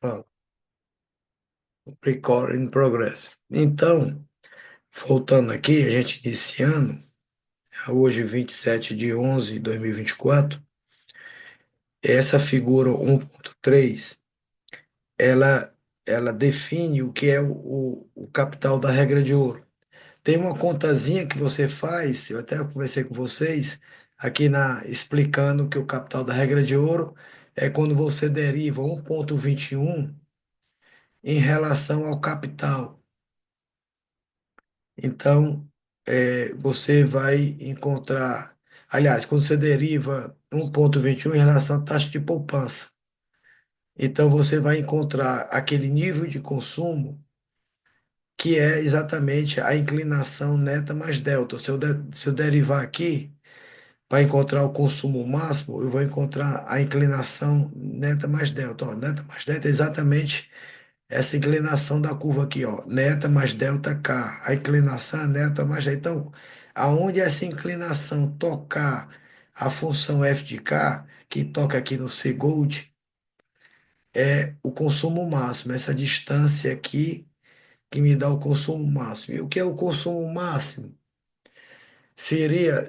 Pronto, record in progress. Então, voltando aqui, a gente iniciando, hoje 27/11/2024, essa figura 1.3, ela, ela define o que é o capital da regra de ouro. Tem uma contazinha que você faz, eu até conversei com vocês, aqui explicando que o capital da regra de ouro é quando você deriva 1.21 em relação ao capital. Então, você vai encontrar, aliás, quando você deriva 1.21 em relação à taxa de poupança, então você vai encontrar aquele nível de consumo que é exatamente a inclinação neta mais delta. Se eu derivar aqui, para encontrar o consumo máximo, eu vou encontrar a inclinação neta mais delta. Ó, neta mais delta é exatamente essa inclinação da curva aqui, ó, neta mais delta K. A inclinação é neta mais delta. Então, aonde essa inclinação tocar a função f de k, que toca aqui no C Gold, é o consumo máximo, essa distância aqui que me dá o consumo máximo. E o que é o consumo máximo? Seria,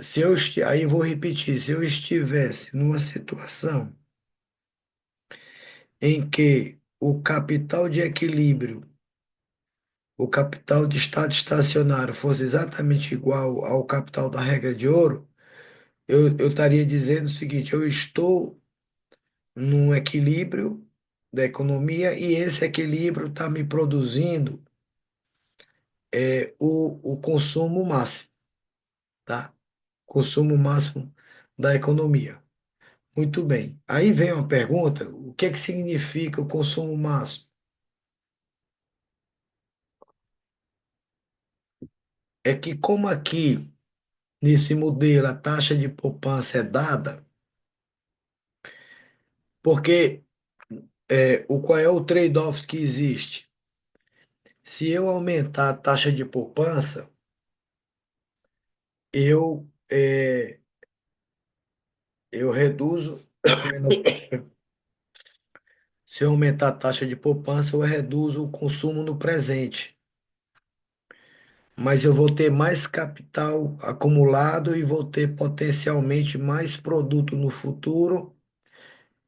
aí eu vou repetir, se eu estivesse numa situação em que o capital de estado estacionário fosse exatamente igual ao capital da regra de ouro, eu estaria dizendo o seguinte: eu estou num equilíbrio da economia e esse equilíbrio está me produzindo o consumo máximo, tá? Consumo máximo da economia. Muito bem. Aí vem uma pergunta: o que é que significa o consumo máximo? É que como aqui nesse modelo a taxa de poupança é dada, porque qual é o trade-off que existe? Se eu aumentar a taxa de poupança, eu, é, eu reduzo. Se eu aumentar a taxa de poupança, eu reduzo o consumo no presente. Mas eu vou ter mais capital acumulado e vou ter potencialmente mais produto no futuro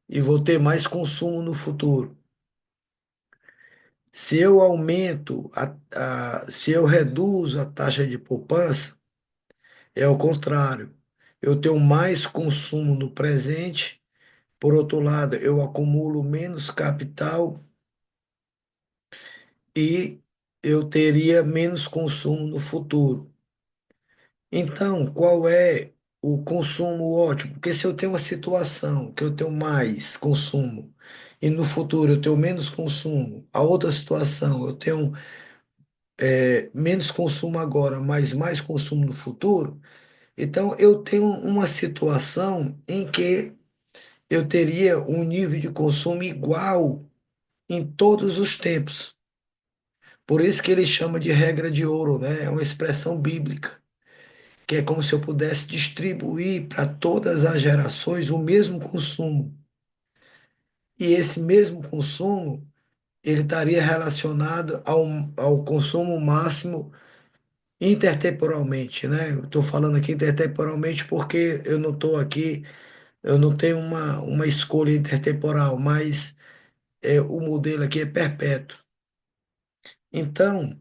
e vou ter mais consumo no futuro. Se eu aumento, se eu reduzo a taxa de poupança, é o contrário. Eu tenho mais consumo no presente, por outro lado, eu acumulo menos capital e eu teria menos consumo no futuro. Então, qual é o consumo ótimo? Porque se eu tenho uma situação que eu tenho mais consumo e no futuro eu tenho menos consumo, a outra situação eu tenho menos consumo agora, mas mais consumo no futuro, então eu tenho uma situação em que eu teria um nível de consumo igual em todos os tempos. Por isso que ele chama de regra de ouro, né? É uma expressão bíblica, que é como se eu pudesse distribuir para todas as gerações o mesmo consumo. E esse mesmo consumo, ele estaria relacionado ao consumo máximo intertemporalmente, né? Eu estou falando aqui intertemporalmente porque eu não estou aqui, eu não tenho uma escolha intertemporal, mas o modelo aqui é perpétuo. Então,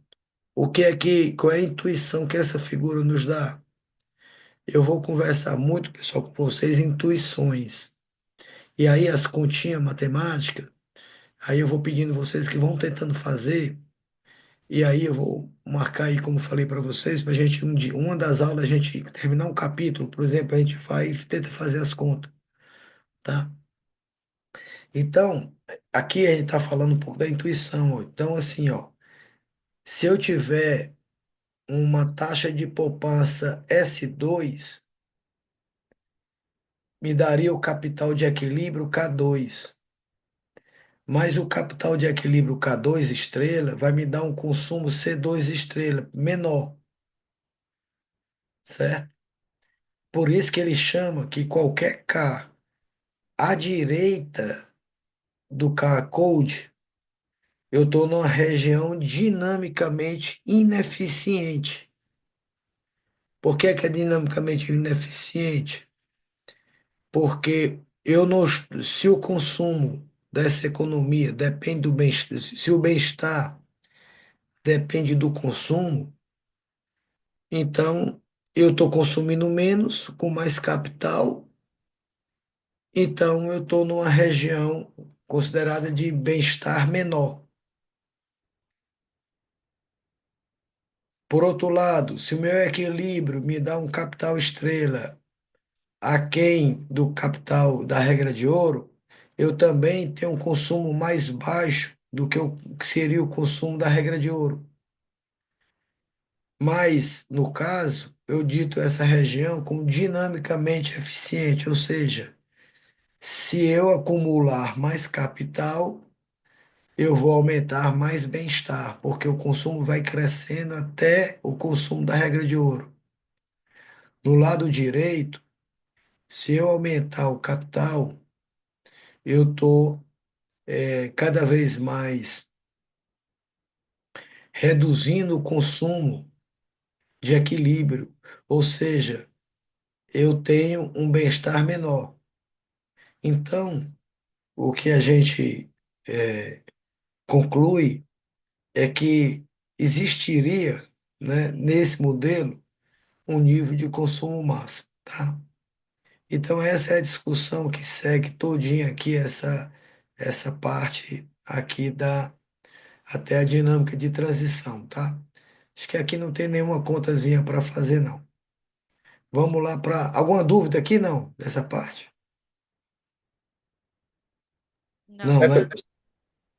qual é a intuição que essa figura nos dá? Eu vou conversar muito, pessoal, com vocês, intuições. E aí as continhas matemáticas, aí eu vou pedindo vocês que vão tentando fazer, e aí eu vou marcar aí, como falei para vocês, para a gente, uma das aulas, a gente terminar um capítulo, por exemplo, a gente vai e tenta fazer as contas, tá? Então, aqui a gente está falando um pouco da intuição, ó. Então, assim, ó, se eu tiver uma taxa de poupança S2, me daria o capital de equilíbrio K2. Mas o capital de equilíbrio K2 estrela vai me dar um consumo C2 estrela menor, certo? Por isso que ele chama que qualquer K à direita do K code, eu estou numa região dinamicamente ineficiente. Por que que é dinamicamente ineficiente? Porque eu não, se o consumo dessa economia depende do bem-estar, se o bem-estar depende do consumo, então eu estou consumindo menos, com mais capital, então eu estou numa região considerada de bem-estar menor. Por outro lado, se o meu equilíbrio me dá um capital estrela aquém do capital da regra de ouro, eu também tenho um consumo mais baixo do que o que seria o consumo da regra de ouro. Mas, no caso, eu dito essa região como dinamicamente eficiente, ou seja, se eu acumular mais capital, eu vou aumentar mais bem-estar, porque o consumo vai crescendo até o consumo da regra de ouro. No lado direito, se eu aumentar o capital, eu estou cada vez mais reduzindo o consumo de equilíbrio, ou seja, eu tenho um bem-estar menor. Então, o que a gente eh, conclui é que existiria, né, nesse modelo, um nível de consumo máximo, tá? Então, essa é a discussão que segue todinha aqui, essa parte aqui da até a dinâmica de transição, tá? Acho que aqui não tem nenhuma contazinha para fazer, não. Vamos lá para. Alguma dúvida aqui, não, dessa parte? Não, Não. né?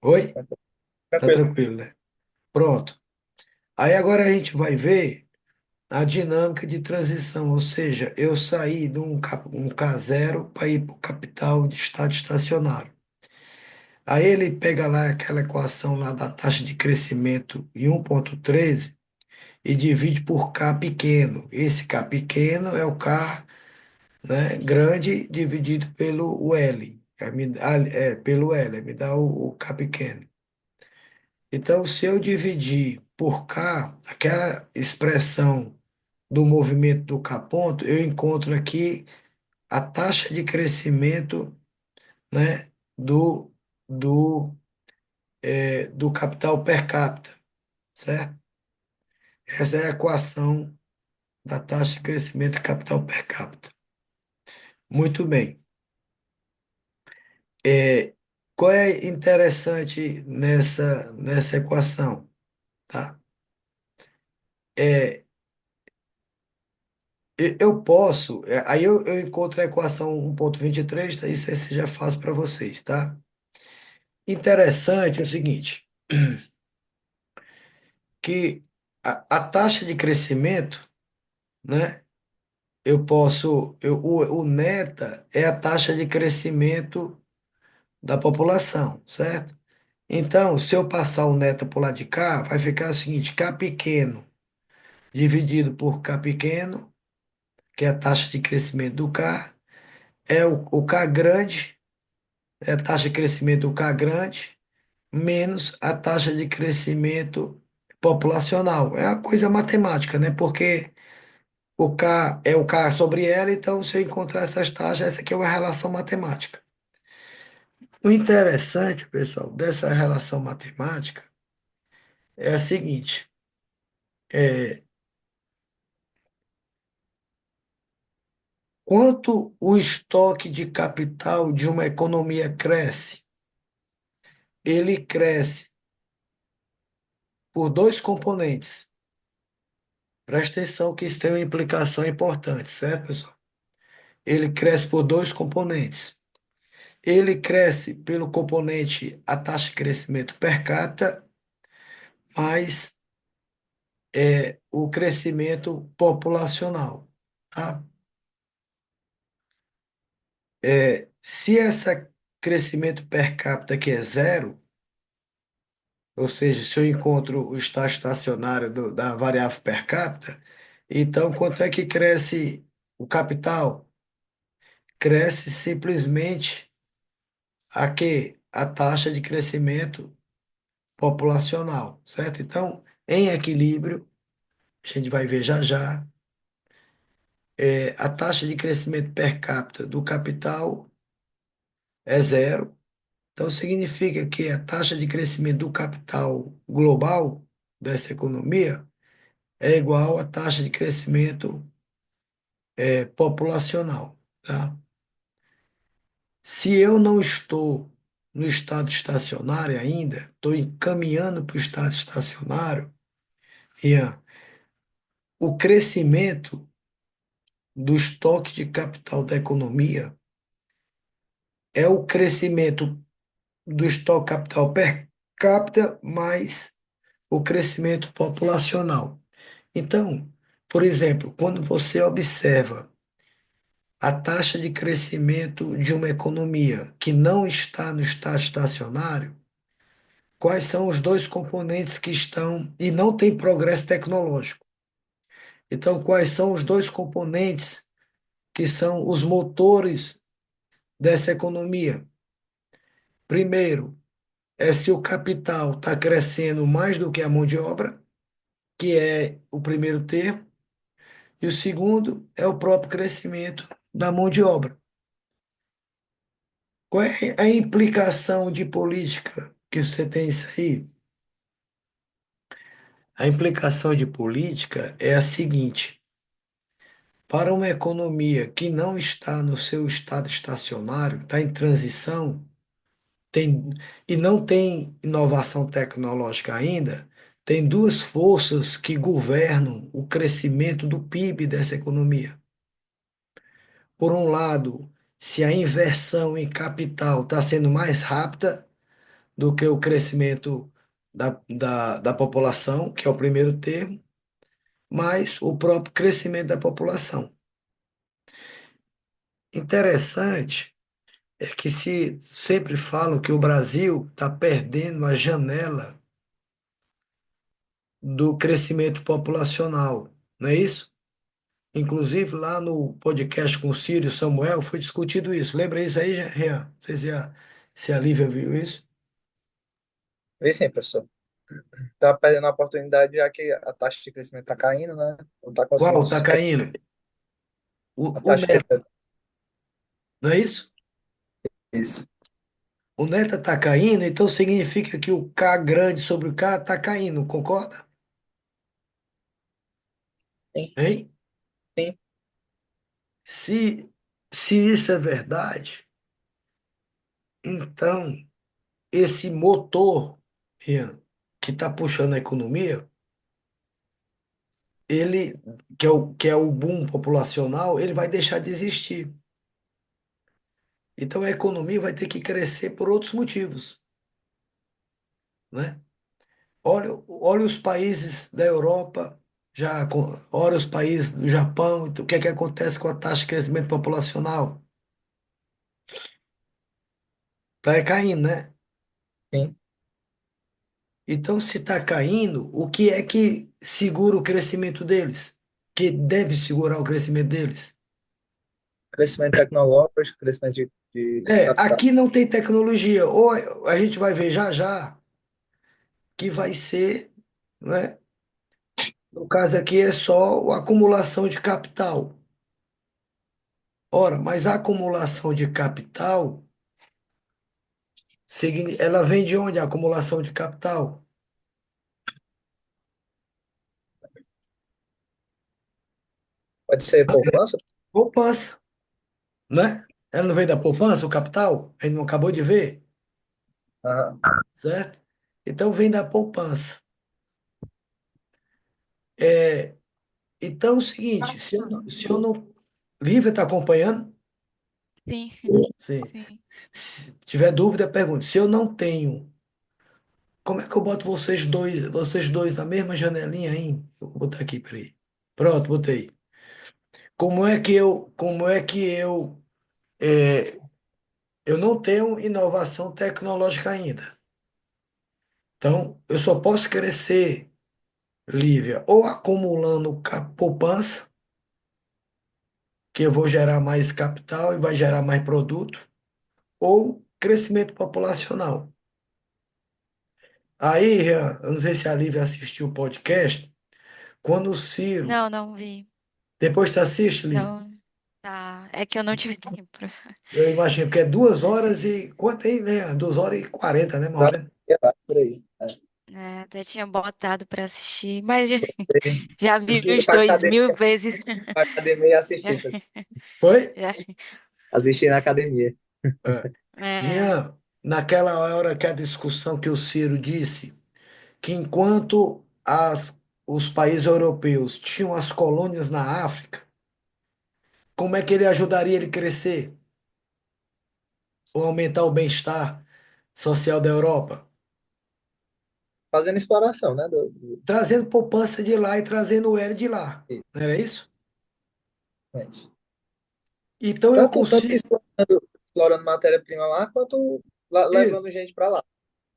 Oi? Tá Tranquilo. tranquilo, né? Pronto. Aí agora a gente vai ver a dinâmica de transição, ou seja, eu saí de um K0 para ir para o capital de estado estacionário. Aí ele pega lá aquela equação lá da taxa de crescimento em 1,13 e divide por K pequeno. Esse K pequeno é o K, né, grande dividido pelo L. Pelo L, me dá o K pequeno. Então, se eu dividir por K, aquela expressão do movimento do K ponto, eu encontro aqui a taxa de crescimento, né, do, do capital per capita, certo? Essa é a equação da taxa de crescimento de capital per capita. Muito bem. É, qual é interessante nessa equação, tá? É, eu posso, aí eu encontro a equação 1,23, tá? Isso aí já faço para vocês, tá? Interessante é o seguinte, que a taxa de crescimento, né? O neta é a taxa de crescimento da população, certo? Então, se eu passar o neta por lá de cá, vai ficar o seguinte, K pequeno dividido por K pequeno, que é a taxa de crescimento do K, é o K grande, é a taxa de crescimento do K grande, menos a taxa de crescimento populacional. É uma coisa matemática, né? Porque o K é o K sobre L, então se eu encontrar essas taxas, essa aqui é uma relação matemática. O interessante, pessoal, dessa relação matemática é a seguinte: é, quanto o estoque de capital de uma economia cresce? Ele cresce por dois componentes. Presta atenção que isso tem uma implicação importante, certo, pessoal? Ele cresce por dois componentes. Ele cresce pelo componente a taxa de crescimento per capita, mais o crescimento populacional, tá? Se esse crescimento per capita aqui é zero, ou seja, se eu encontro o estado estacionário da variável per capita, então quanto é que cresce o capital? Cresce simplesmente a quê? A taxa de crescimento populacional, certo? Então, em equilíbrio, a gente vai ver já já, a taxa de crescimento per capita do capital é zero. Então, significa que a taxa de crescimento do capital global dessa economia é igual à taxa de crescimento populacional, tá? Se eu não estou no estado estacionário ainda, estou encaminhando para o estado estacionário, Ian, o crescimento do estoque de capital da economia é o crescimento do estoque capital per capita mais o crescimento populacional. Então, por exemplo, quando você observa a taxa de crescimento de uma economia que não está no estado estacionário, quais são os dois componentes que estão e não tem progresso tecnológico. Então, quais são os dois componentes que são os motores dessa economia? Primeiro, é se o capital está crescendo mais do que a mão de obra, que é o primeiro termo, e o segundo é o próprio crescimento da mão de obra. Qual é a implicação de política que você tem isso aí? A implicação de política é a seguinte: para uma economia que não está no seu estado estacionário, está em transição, tem, e não tem inovação tecnológica ainda, tem duas forças que governam o crescimento do PIB dessa economia. Por um lado, se a inversão em capital está sendo mais rápida do que o crescimento da população, que é o primeiro termo, mais o próprio crescimento da população. Interessante é que se sempre falam que o Brasil está perdendo a janela do crescimento populacional, não é isso? Inclusive, lá no podcast com o Círio Samuel foi discutido isso. Lembra isso aí, Rian? Não sei se a Lívia viu isso. Vê sim, professor. Tá perdendo a oportunidade já que a taxa de crescimento está caindo, né? Não está Qual conseguindo está sustentar caindo? a O taxa Neto, de não é isso? isso. O Neto está caindo, então significa que o K grande sobre o K está caindo, concorda? Sim, Hein? sim. Se, se isso é verdade, então esse motor, Ian, que está puxando a economia, ele, que é o boom populacional, ele vai deixar de existir. Então a economia vai ter que crescer por outros motivos, né? Olha os países da Europa, olha os países do Japão, então, o que é que acontece com a taxa de crescimento populacional? Está caindo, né? Sim. Então, se está caindo, o que é que segura o crescimento deles? Que deve segurar o crescimento deles? Crescimento tecnológico, crescimento de capital. Aqui não tem tecnologia. Ou a gente vai ver já já que vai ser, né? No caso aqui é só a acumulação de capital. Ora, mas a acumulação de capital, ela vem de onde a acumulação de capital? Pode ser poupança? Poupança, né? Ela não vem da poupança, o capital? A gente não acabou de ver, Aham. certo? Então vem da poupança. É, então é o seguinte, se eu não. Lívia está acompanhando? Sim, Sim. sim. Se tiver dúvida, pergunte. Se eu não tenho, como é que eu boto vocês dois na mesma janelinha aí? Eu vou botar aqui, peraí. Pronto, botei. É, eu não tenho inovação tecnológica ainda. Então, eu só posso crescer, Lívia, ou acumulando poupança, que eu vou gerar mais capital e vai gerar mais produto, ou crescimento populacional. Aí, Rian, eu não sei se a Lívia assistiu o podcast, quando o Ciro, Não, não vi. depois tu assiste, Lívia, Não, tá. É que eu não tive tempo. eu imagino que é 2 horas e, quanto aí, né? 2 horas e 40, né, mais ou menos? Por aí. É, até tinha botado pra assistir, mas já, É. já Tem vi que ir uns 2.000 vezes. pra academia e Já, assistir, pessoal. Foi? já, Assistir na academia. É. é, Rian, naquela hora que a discussão que o Ciro disse, que enquanto os países europeus tinham as colônias na África, como é que ele ajudaria ele a crescer ou aumentar o bem-estar social da Europa? Fazendo exploração, né? Trazendo poupança de lá e trazendo o L de lá. Não Isso, era isso? gente. Então eu Tanto que consigo explorando matéria-prima lá, quanto isso, levando gente para lá.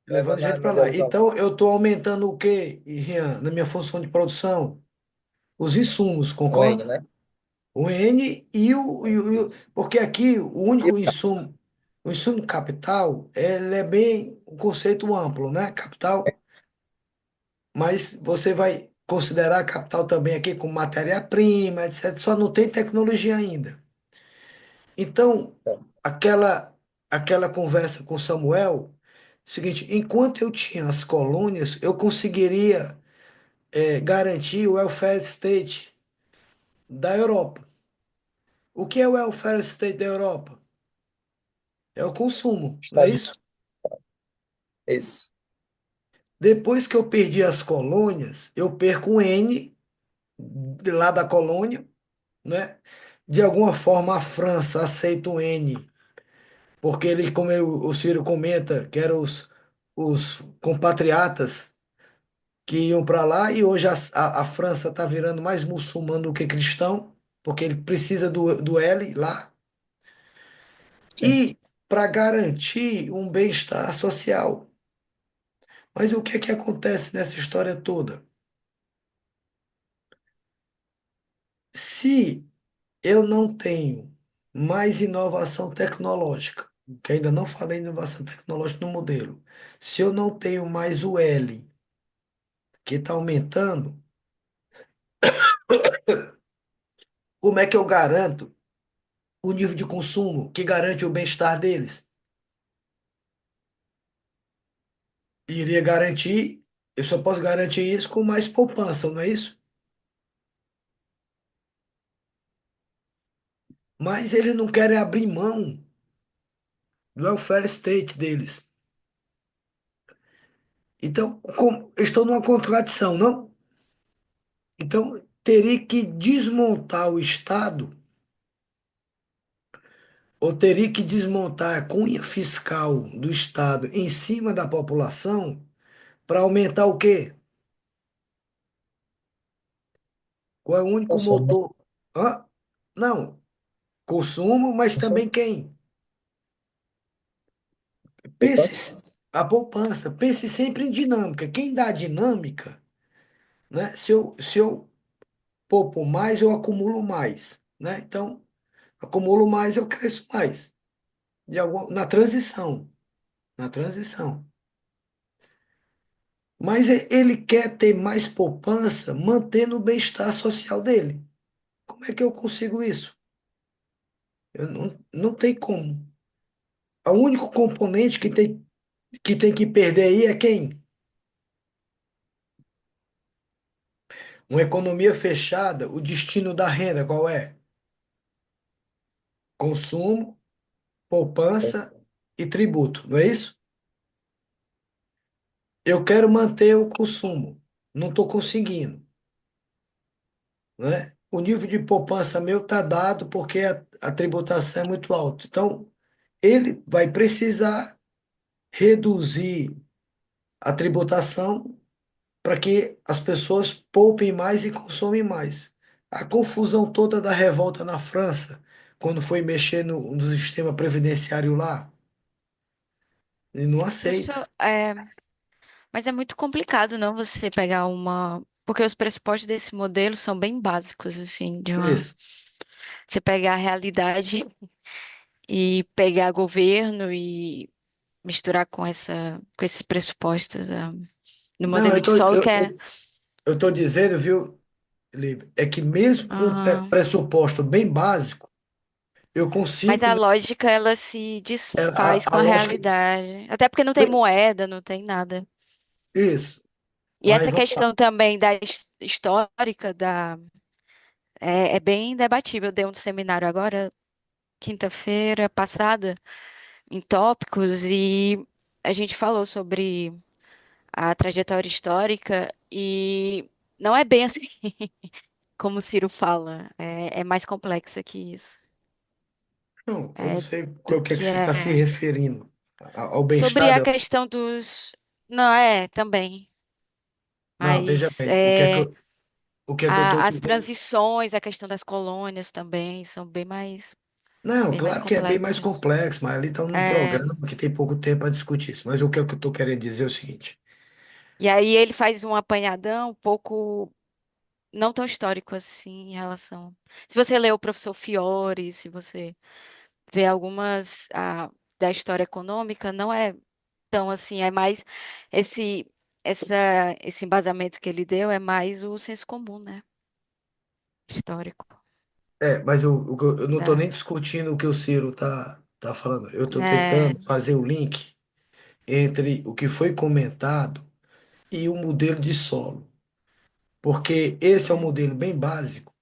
levando Levando a gente para mão de lá. obra para lá. Então eu estou aumentando o quê, Rian, na minha função de produção? Os insumos, O N, concorda? né? O N Isso. porque aqui o E único insumo, o insumo capital, ele é bem um conceito amplo, né? Capital, mas você vai considerar capital também aqui como matéria-prima, etc. Só não tem tecnologia ainda. Então, aquela conversa com Samuel, seguinte, enquanto eu tinha as colônias, eu conseguiria garantir o welfare state da Europa. O que é o welfare state da Europa? É o consumo, não é Estado, isso? isso. Depois que eu perdi as colônias, eu perco o N de lá da colônia, né? De alguma forma a França aceita o N, porque ele, como o Ciro comenta, que eram os compatriotas que iam para lá e hoje a França está virando mais muçulmano do que cristão, porque ele precisa do L lá, Sim. e para garantir um bem-estar social. Mas o que é que acontece nessa história toda? Se eu não tenho mais inovação tecnológica, que ainda não falei em inovação tecnológica no modelo, se eu não tenho mais o L, que está aumentando, como é que eu garanto o nível de consumo que garante o bem-estar deles? Iria garantir, eu só posso garantir isso com mais poupança, não é isso? Mas eles não querem abrir mão do welfare state deles. Então, estou numa contradição, não? Então, teria que desmontar o Estado, ou teria que desmontar a cunha fiscal do Estado em cima da população para aumentar o quê? Qual é o único Consumo, né? motor? Hã? Não, consumo, mas Consumo, também quem? Pense, poupança. a poupança. Pense sempre em dinâmica. Quem dá dinâmica, né? Se eu poupo mais, eu acumulo mais, né? Então, acumulo mais, eu cresço mais. Na transição, na transição. Mas ele quer ter mais poupança, mantendo o bem-estar social dele. Como é que eu consigo isso? Não tem como. O único componente que tem que perder aí é quem? Uma economia fechada, o destino da renda qual é? Consumo, poupança e tributo, não é isso? Eu quero manter o consumo, não estou conseguindo, né? O nível de poupança meu está dado porque a tributação é muito alta. Então, ele vai precisar reduzir a tributação para que as pessoas poupem mais e consomem mais. A confusão toda da revolta na França, quando foi mexer no sistema previdenciário lá, ele não Professor, aceita. mas é muito complicado, não, você pegar uma. Porque os pressupostos desse modelo são bem básicos, assim, de uma. Isso. Você pegar a realidade e pegar governo e misturar com esses pressupostos. No Não, modelo de solo que é. eu tô dizendo, viu, Lívia, é que mesmo com um Aham. pressuposto bem básico, eu Mas consigo, a lógica, ela se desfaz com a a lógica, realidade. Até porque não tem moeda, não tem nada. isso, E mas essa vamos lá. questão também da histórica é bem debatível. Eu dei um seminário agora, quinta-feira passada, em tópicos, e a gente falou sobre a trajetória histórica e não é bem assim como o Ciro fala. É mais complexa que isso. Não, eu não É sei do o que é que que você está se é. referindo, ao Sobre bem-estar a dela. questão dos. Não, é, também. Não, veja Mas bem, o que é que eu estou as dizendo? transições, a questão das colônias também são Não, bem mais claro que é bem mais complexas. complexo, mas ali está num É, programa que tem pouco tempo para discutir isso. Mas o que é que eu estou querendo dizer é o seguinte. e aí ele faz um apanhadão um pouco não tão histórico assim em relação. Se você lê o professor Fiore, se você vê algumas da história econômica, não é tão assim, é mais esse esse embasamento que ele deu é mais o senso comum, né? Histórico. Mas eu não estou Da, nem discutindo o que o Ciro tá falando. Eu estou é, tentando fazer o link entre o que foi comentado e o modelo de solo. Porque esse é um é, modelo bem básico,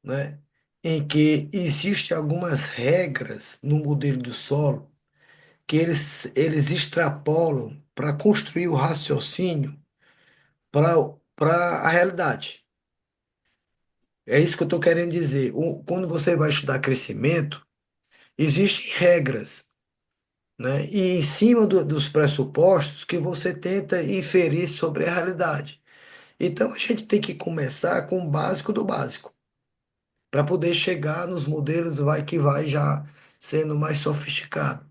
né? Em que existem algumas regras no modelo do solo que eles extrapolam para construir o raciocínio para a realidade. É isso que eu estou querendo dizer. Quando você vai estudar crescimento, existem regras, né? E em cima dos pressupostos que você tenta inferir sobre a realidade. Então a gente tem que começar com o básico do básico, para poder chegar nos modelos vai que vai já sendo mais sofisticado.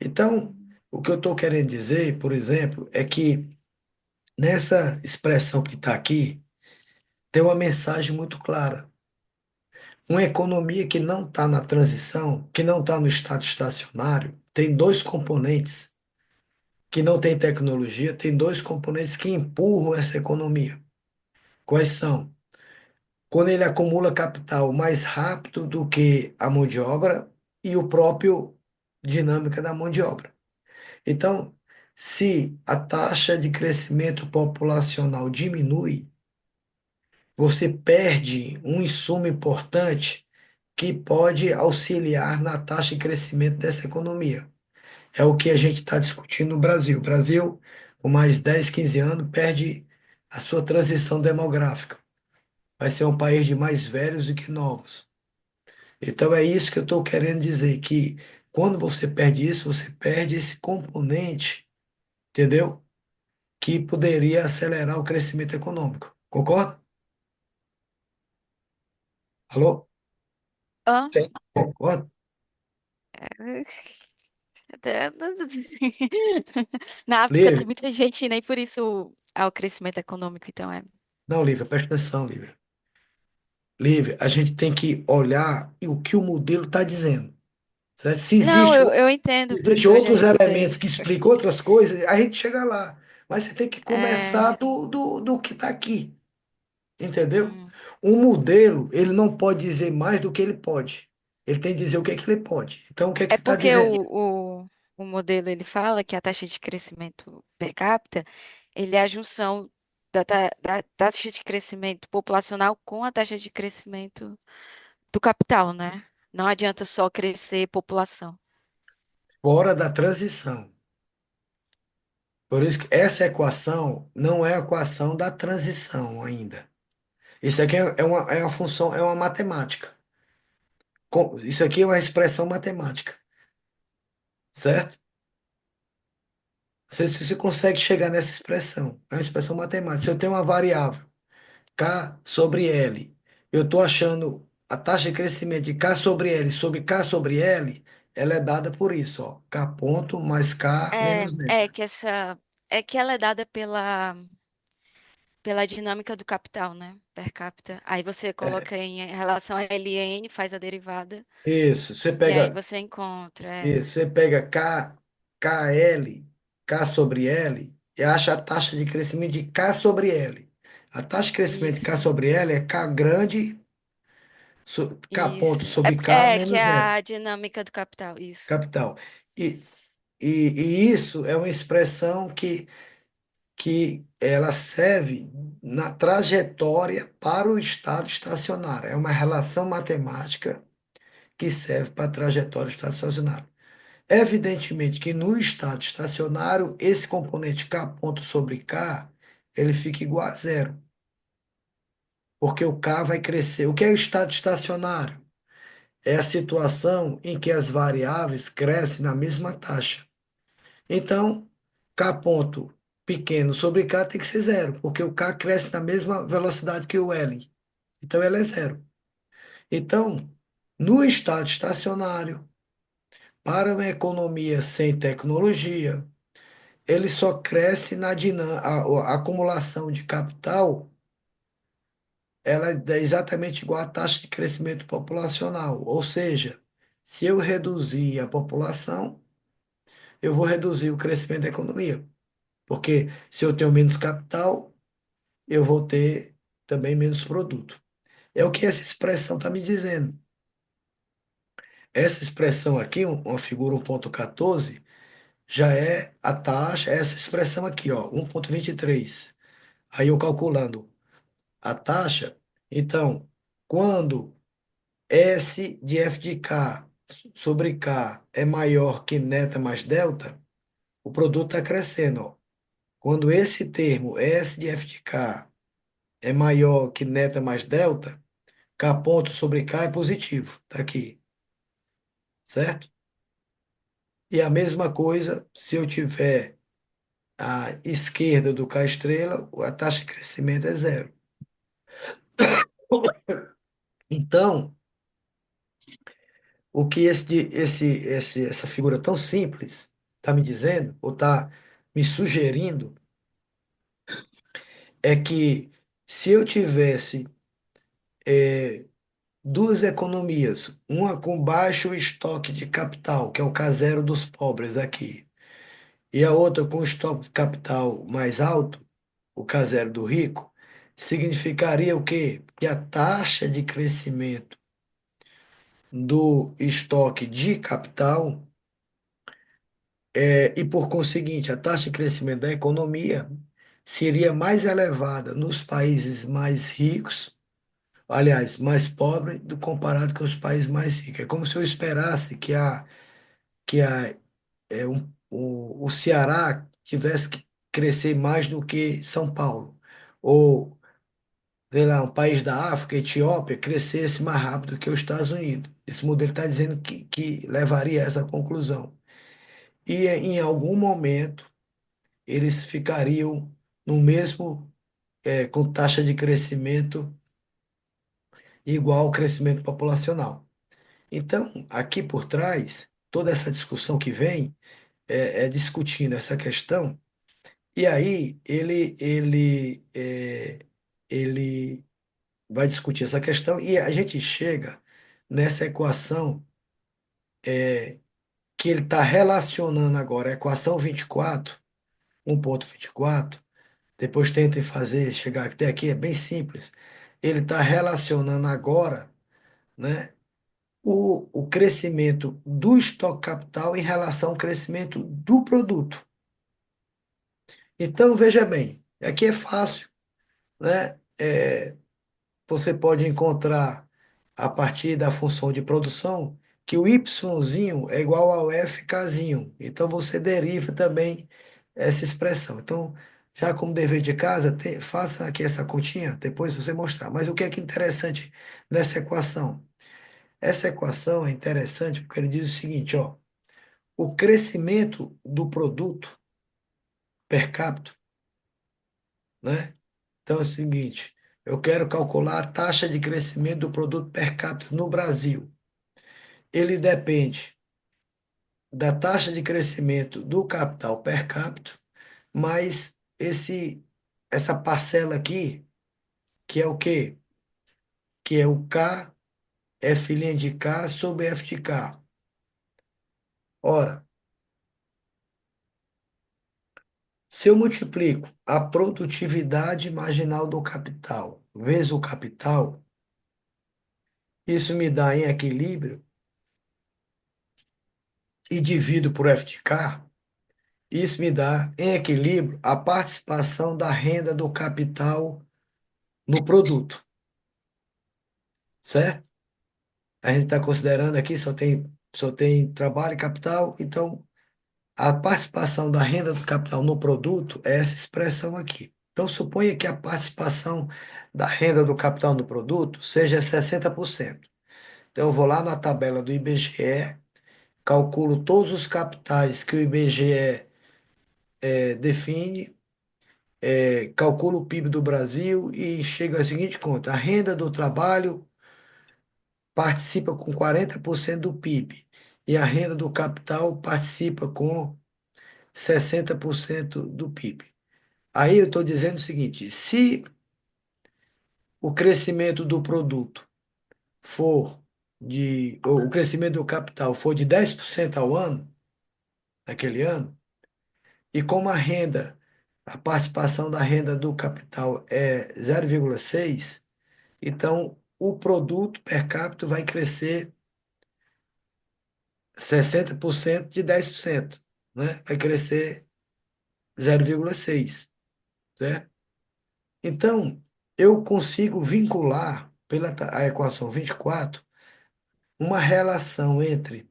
Então, o que eu estou querendo dizer, por exemplo, é que nessa expressão que está aqui, tem uma mensagem muito clara. Uma economia que não está na transição, que não está no estado estacionário, tem dois componentes que não tem tecnologia, tem dois componentes que empurram essa economia. Quais são? Quando ele acumula capital mais rápido do que a mão de obra e o próprio dinâmica da mão de obra. Então, se a taxa de crescimento populacional diminui, você perde um insumo importante que pode auxiliar na taxa de crescimento dessa economia. É o que a gente está discutindo no Brasil. O Brasil, com mais 10, 15 anos, perde a sua transição demográfica. Vai ser um país de mais velhos do que novos. Então é isso que eu estou querendo dizer, que quando você perde isso, você perde esse componente, entendeu? Que poderia acelerar o crescimento econômico. Concorda? Alô? hã? Sim. Concorda? Até- Na África tem Lívia? muita gente, e nem por isso há o crescimento econômico, então é. Não, Lívia, presta atenção, Lívia. Lívia, a gente tem que olhar o que o modelo está dizendo, certo? Se Não, existe, eu entendo, existe professor, eu já outros estudei. elementos que explicam outras coisas, a gente chega lá. Mas você tem que É, começar do que está aqui, entendeu? hum. Um modelo, ele não pode dizer mais do que ele pode. Ele tem que dizer o que é que ele pode. Então, o que é que É ele está porque dizendo? o modelo ele fala que a taxa de crescimento per capita ele é a junção da taxa de crescimento populacional com a taxa de crescimento do capital, né? Não adianta só crescer população. Fora da transição. Por isso que essa equação não é a equação da transição ainda. Isso aqui é uma função, é uma matemática. Isso aqui é uma expressão matemática, certo? Se você consegue chegar nessa expressão, é uma expressão matemática. Se eu tenho uma variável, K sobre L, eu estou achando a taxa de crescimento de K sobre K sobre L, ela é dada por isso, ó, K ponto mais K menos É delta. que ela é dada pela dinâmica do capital, né? Per capita. Aí você É, coloca em relação a LN, faz a derivada, isso, e aí você encontra. você pega K, KL, K sobre L, e acha a taxa de crescimento de K sobre L. A taxa de crescimento de K Isso, sobre L é K grande, K ponto isso. sobre K É que é menos L, a dinâmica do capital, isso. capital. E, e isso é uma expressão que ela serve na trajetória para o estado estacionário. É uma relação matemática que serve para a trajetória do estado estacionário. Evidentemente que no estado estacionário, esse componente K ponto sobre K, ele fica igual a zero, porque o K vai crescer. O que é o estado estacionário? É a situação em que as variáveis crescem na mesma taxa. Então, K ponto pequeno sobre K tem que ser zero, porque o K cresce na mesma velocidade que o L. Então, ele é zero. Então, no estado estacionário, para uma economia sem tecnologia, ele só cresce na a acumulação de capital, ela é exatamente igual à taxa de crescimento populacional. Ou seja, se eu reduzir a população, eu vou reduzir o crescimento da economia. Porque se eu tenho menos capital, eu vou ter também menos produto. É o que essa expressão está me dizendo. Essa expressão aqui, uma figura 1.14, já é a taxa, essa expressão aqui, ó, 1.23. Aí eu calculando a taxa, então, quando S de F de K sobre K é maior que neta mais delta, o produto está crescendo, ó. Quando esse termo S de F de K é maior que neta mais delta, K ponto sobre K é positivo, tá aqui, certo? E a mesma coisa, se eu tiver a esquerda do K estrela, a taxa de crescimento é zero. Então, o que essa figura tão simples está me dizendo, ou está me sugerindo, é que se eu tivesse duas economias, uma com baixo estoque de capital, que é o K0 dos pobres aqui, e a outra com estoque de capital mais alto, o K0 do rico, significaria o quê? Que a taxa de crescimento do estoque de capital e, por conseguinte, a taxa de crescimento da economia seria mais elevada nos países mais ricos, aliás, mais pobres, do comparado com os países mais ricos. É como se eu esperasse que o Ceará tivesse que crescer mais do que São Paulo, ou, sei lá, um país da África, Etiópia, crescesse mais rápido que os Estados Unidos. Esse modelo está dizendo que levaria a essa conclusão. E em algum momento, eles ficariam no mesmo, com taxa de crescimento igual ao crescimento populacional. Então, aqui por trás, toda essa discussão que vem é discutindo essa questão, e aí ele vai discutir essa questão e a gente chega nessa equação que ele está relacionando agora, a equação 24, 1.24. Depois tentem fazer, chegar até aqui, é bem simples. Ele está relacionando agora, né, o crescimento do estoque capital em relação ao crescimento do produto. Então, veja bem, aqui é fácil, né? Você pode encontrar a partir da função de produção que o yzinho é igual ao fkzinho. Então, você deriva também essa expressão. Então, já como dever de casa, faça aqui essa continha, depois você mostrar. Mas o que é interessante nessa equação? Essa equação é interessante porque ele diz o seguinte, ó, o crescimento do produto per capita, né? Então é o seguinte, eu quero calcular a taxa de crescimento do produto per capita no Brasil. Ele depende da taxa de crescimento do capital per capita, mais essa parcela aqui, que é o quê? Que é o K, F' de K sobre F de K. Ora, Se eu multiplico a produtividade marginal do capital vezes o capital, isso me dá em equilíbrio e divido por F de K, isso me dá em equilíbrio a participação da renda do capital no produto, certo? A gente está considerando aqui só tem trabalho e capital, então a participação da renda do capital no produto é essa expressão aqui. Então, suponha que a participação da renda do capital no produto seja 60%. Então, eu vou lá na tabela do IBGE, calculo todos os capitais que o IBGE define, calculo o PIB do Brasil e chego à seguinte conta: a renda do trabalho participa com 40% do PIB e a renda do capital participa com 60% do PIB. Aí eu estou dizendo o seguinte: se o crescimento do produto ou o crescimento do capital for de 10% ao ano, naquele ano, e como a participação da renda do capital é 0,6, então o produto per capita vai crescer 60% de 10%, né? Vai crescer 0,6, certo? Então, eu consigo vincular, pela a equação 24, uma relação entre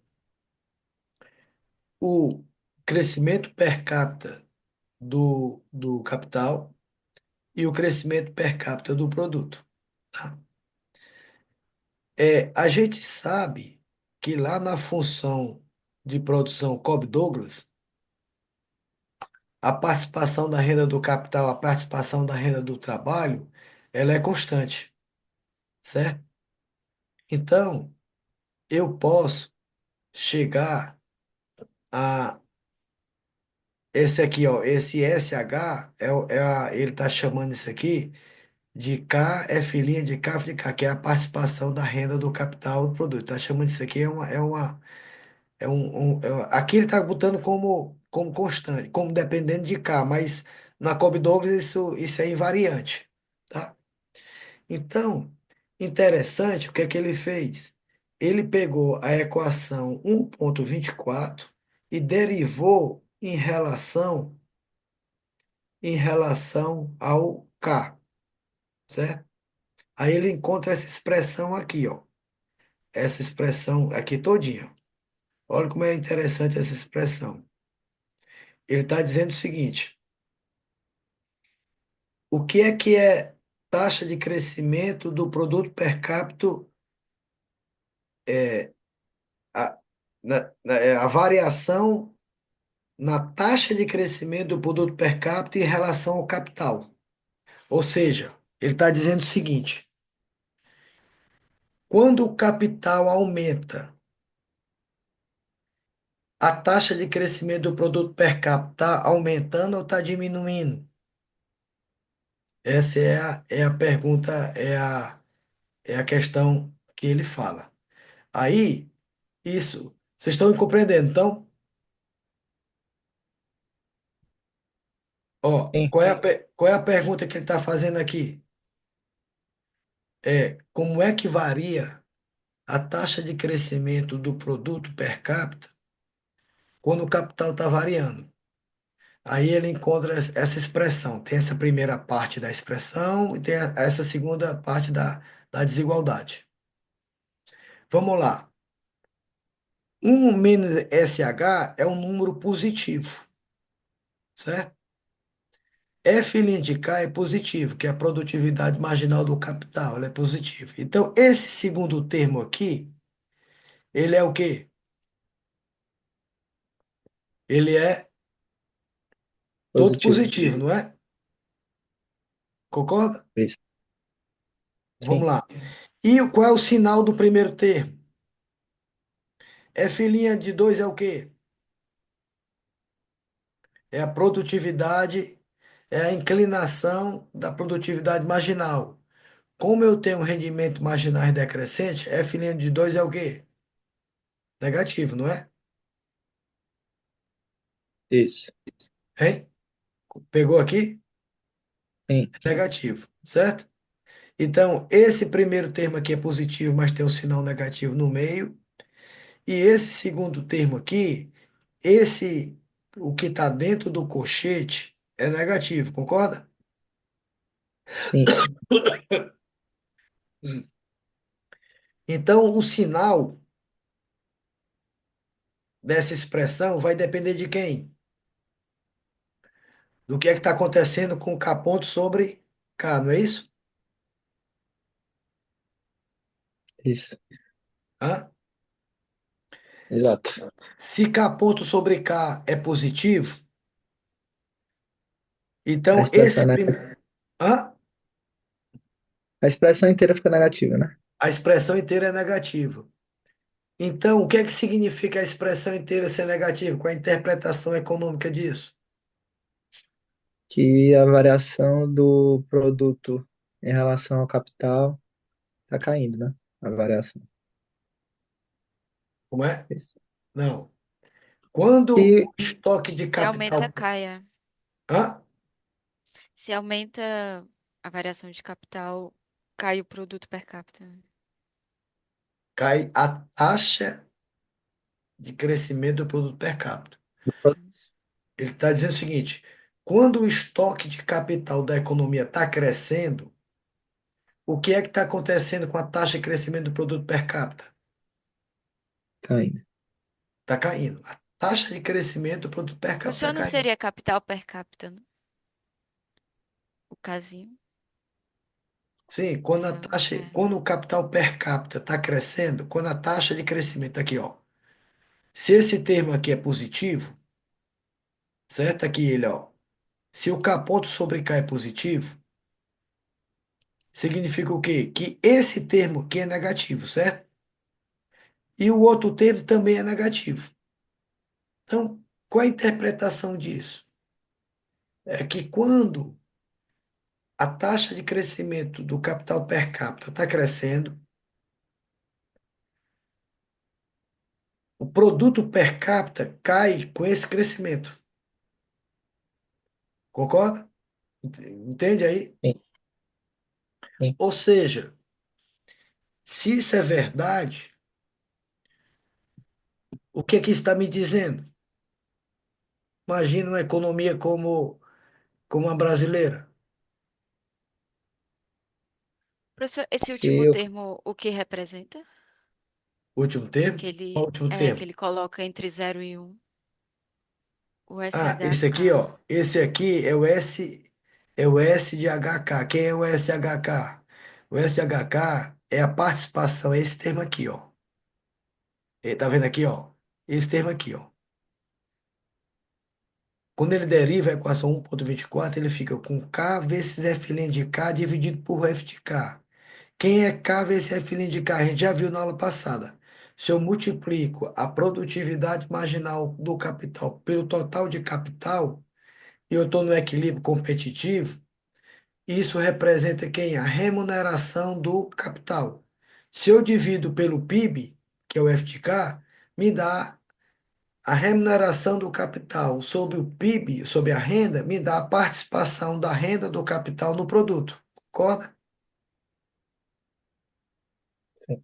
o crescimento per capita do capital e o crescimento per capita do produto. Tá? A gente sabe que lá na função de produção Cobb-Douglas, a participação da renda do capital, a participação da renda do trabalho, ela é constante, certo? Então, eu posso chegar a esse aqui, ó, esse SH, ele está chamando isso aqui de K, F' de K, F de K, que é a participação da renda do capital do produto. Está chamando isso aqui, aqui ele está botando como constante, como dependendo de K, mas na Cobb Douglas isso é invariante, tá? Então, interessante o que é que ele fez? Ele pegou a equação 1,24 e derivou em relação ao K, certo? Aí ele encontra essa expressão aqui, ó. Essa expressão aqui todinha. Olha como é interessante essa expressão. Ele está dizendo o seguinte: o que é taxa de crescimento do produto per capita, a, a variação na taxa de crescimento do produto per capita em relação ao capital. Ou seja, ele está dizendo o seguinte: quando o capital aumenta, a taxa de crescimento do produto per capita está aumentando ou está diminuindo? Essa é a pergunta, é a questão que ele fala. Aí, isso, vocês estão compreendendo? Então, ó, Sim, qual é a pergunta que ele está fazendo aqui? Como é que varia a taxa de crescimento do produto per capita quando o capital está variando? Aí ele encontra essa expressão. Tem essa primeira parte da expressão e tem essa segunda parte da desigualdade. Vamos lá. 1 menos SH é um número positivo, certo? F' de K é positivo, que é a produtividade marginal do capital, ela é positiva. Então, esse segundo termo aqui, ele é o quê? Ele é todo positivo. positivo, não é? Concorda? Isso. Vamos Sim, lá. E qual é o sinal do primeiro termo? F' de 2 é o quê? É a produtividade, é a inclinação da produtividade marginal. Como eu tenho um rendimento marginal decrescente, F' de 2 é o quê? Negativo, não é? isso. Hein? Pegou aqui? Sim, É negativo, certo? Então, esse primeiro termo aqui é positivo, mas tem um sinal negativo no meio. E esse segundo termo aqui, esse, o que está dentro do colchete, é negativo, concorda? sim. Então, o sinal dessa expressão vai depender de quem? Do que é que está acontecendo com K ponto sobre K, não é isso? Isso. Hã? Exato. Se K ponto sobre K é positivo, A então expressão, hã? a expressão inteira fica negativa, né? A expressão inteira é negativa. Então, o que é que significa a expressão inteira ser negativa? Qual a interpretação econômica disso? Que a variação do produto em relação ao capital tá caindo, né? A variação. Como é? Isso. Não. Quando o Que, estoque de Se aumenta, capital. caia. Hã? Se aumenta a variação de capital, cai o produto per capita. Cai a taxa de crescimento do produto per capita. Isso. Ele está dizendo o seguinte: quando o estoque de capital da economia está crescendo, o que é que está acontecendo com a taxa de crescimento do produto per capita? caindo. Está caindo. A taxa de crescimento do produto per capita Professor, está não caindo. seria capital per capita, não? O casinho? Sim, quando a Essa, taxa, é. quando o capital per capita está crescendo, quando a taxa de crescimento aqui, ó, se esse termo aqui é positivo, certo? Aqui ele, ó, se o K ponto sobre K é positivo, significa o quê? Que esse termo aqui é negativo, certo? E o outro termo também é negativo. Então, qual a interpretação disso? É que quando a taxa de crescimento do capital per capita está crescendo, o produto per capita cai com esse crescimento. Concorda? Entende aí? Sim, sim. Ou seja, se isso é verdade, o que é que está me dizendo? Imagina uma economia como a brasileira. Professor, esse último Que o termo, o que representa? Último termo? Qual o último Que termo? ele coloca entre 0 e 1. O Ah, esse aqui, SHK. ó. Esse aqui é o S de HK. Quem é o S de HK? O S de HK é a participação, é esse termo aqui, ó. Tá vendo aqui, ó? Esse termo aqui, ó. Quando ele deriva a equação 1,24, ele fica com K vezes F' de K dividido por F de K. Quem é K vezes F' de K? A gente já viu na aula passada. Se eu multiplico a produtividade marginal do capital pelo total de capital, e eu estou no equilíbrio competitivo, isso representa quem? A remuneração do capital. Se eu divido pelo PIB, que é o F de K, me dá a remuneração do capital sobre o PIB, sobre a renda, me dá a participação da renda do capital no produto. Concorda? sim.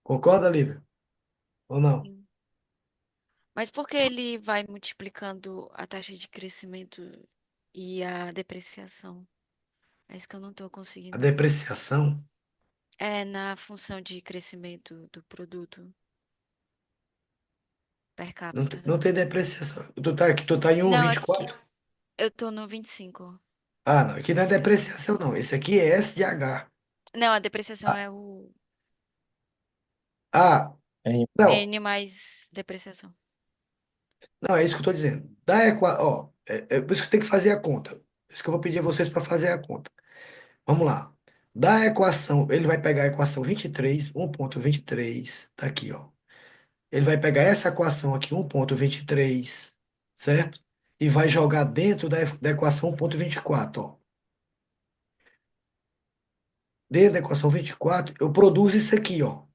Concorda, Lívia? Ou não? Sim. Mas por que ele vai multiplicando a taxa de crescimento e a depreciação? É isso que eu não estou A conseguindo. depreciação É na função de crescimento do produto per capita. não tem depreciação. Tu tá em Não, aqui 1,24? eu tô no 25. Ah, não. Aqui não é Esse é o. depreciação, não. Esse aqui é SDH. Não, a depreciação Ah, é o ah, É, não. N mais depreciação. Não, é isso que eu estou dizendo. Ó, é por isso que tem que fazer a conta. Por isso que eu vou pedir a vocês para fazer a conta. Vamos lá. Da equação, ele vai pegar a equação 23, 1,23, tá aqui, ó. Ele vai pegar essa equação aqui, 1,23, certo? E vai jogar dentro da equação 1,24, ó. Dentro da equação 24, eu produzo isso aqui, ó.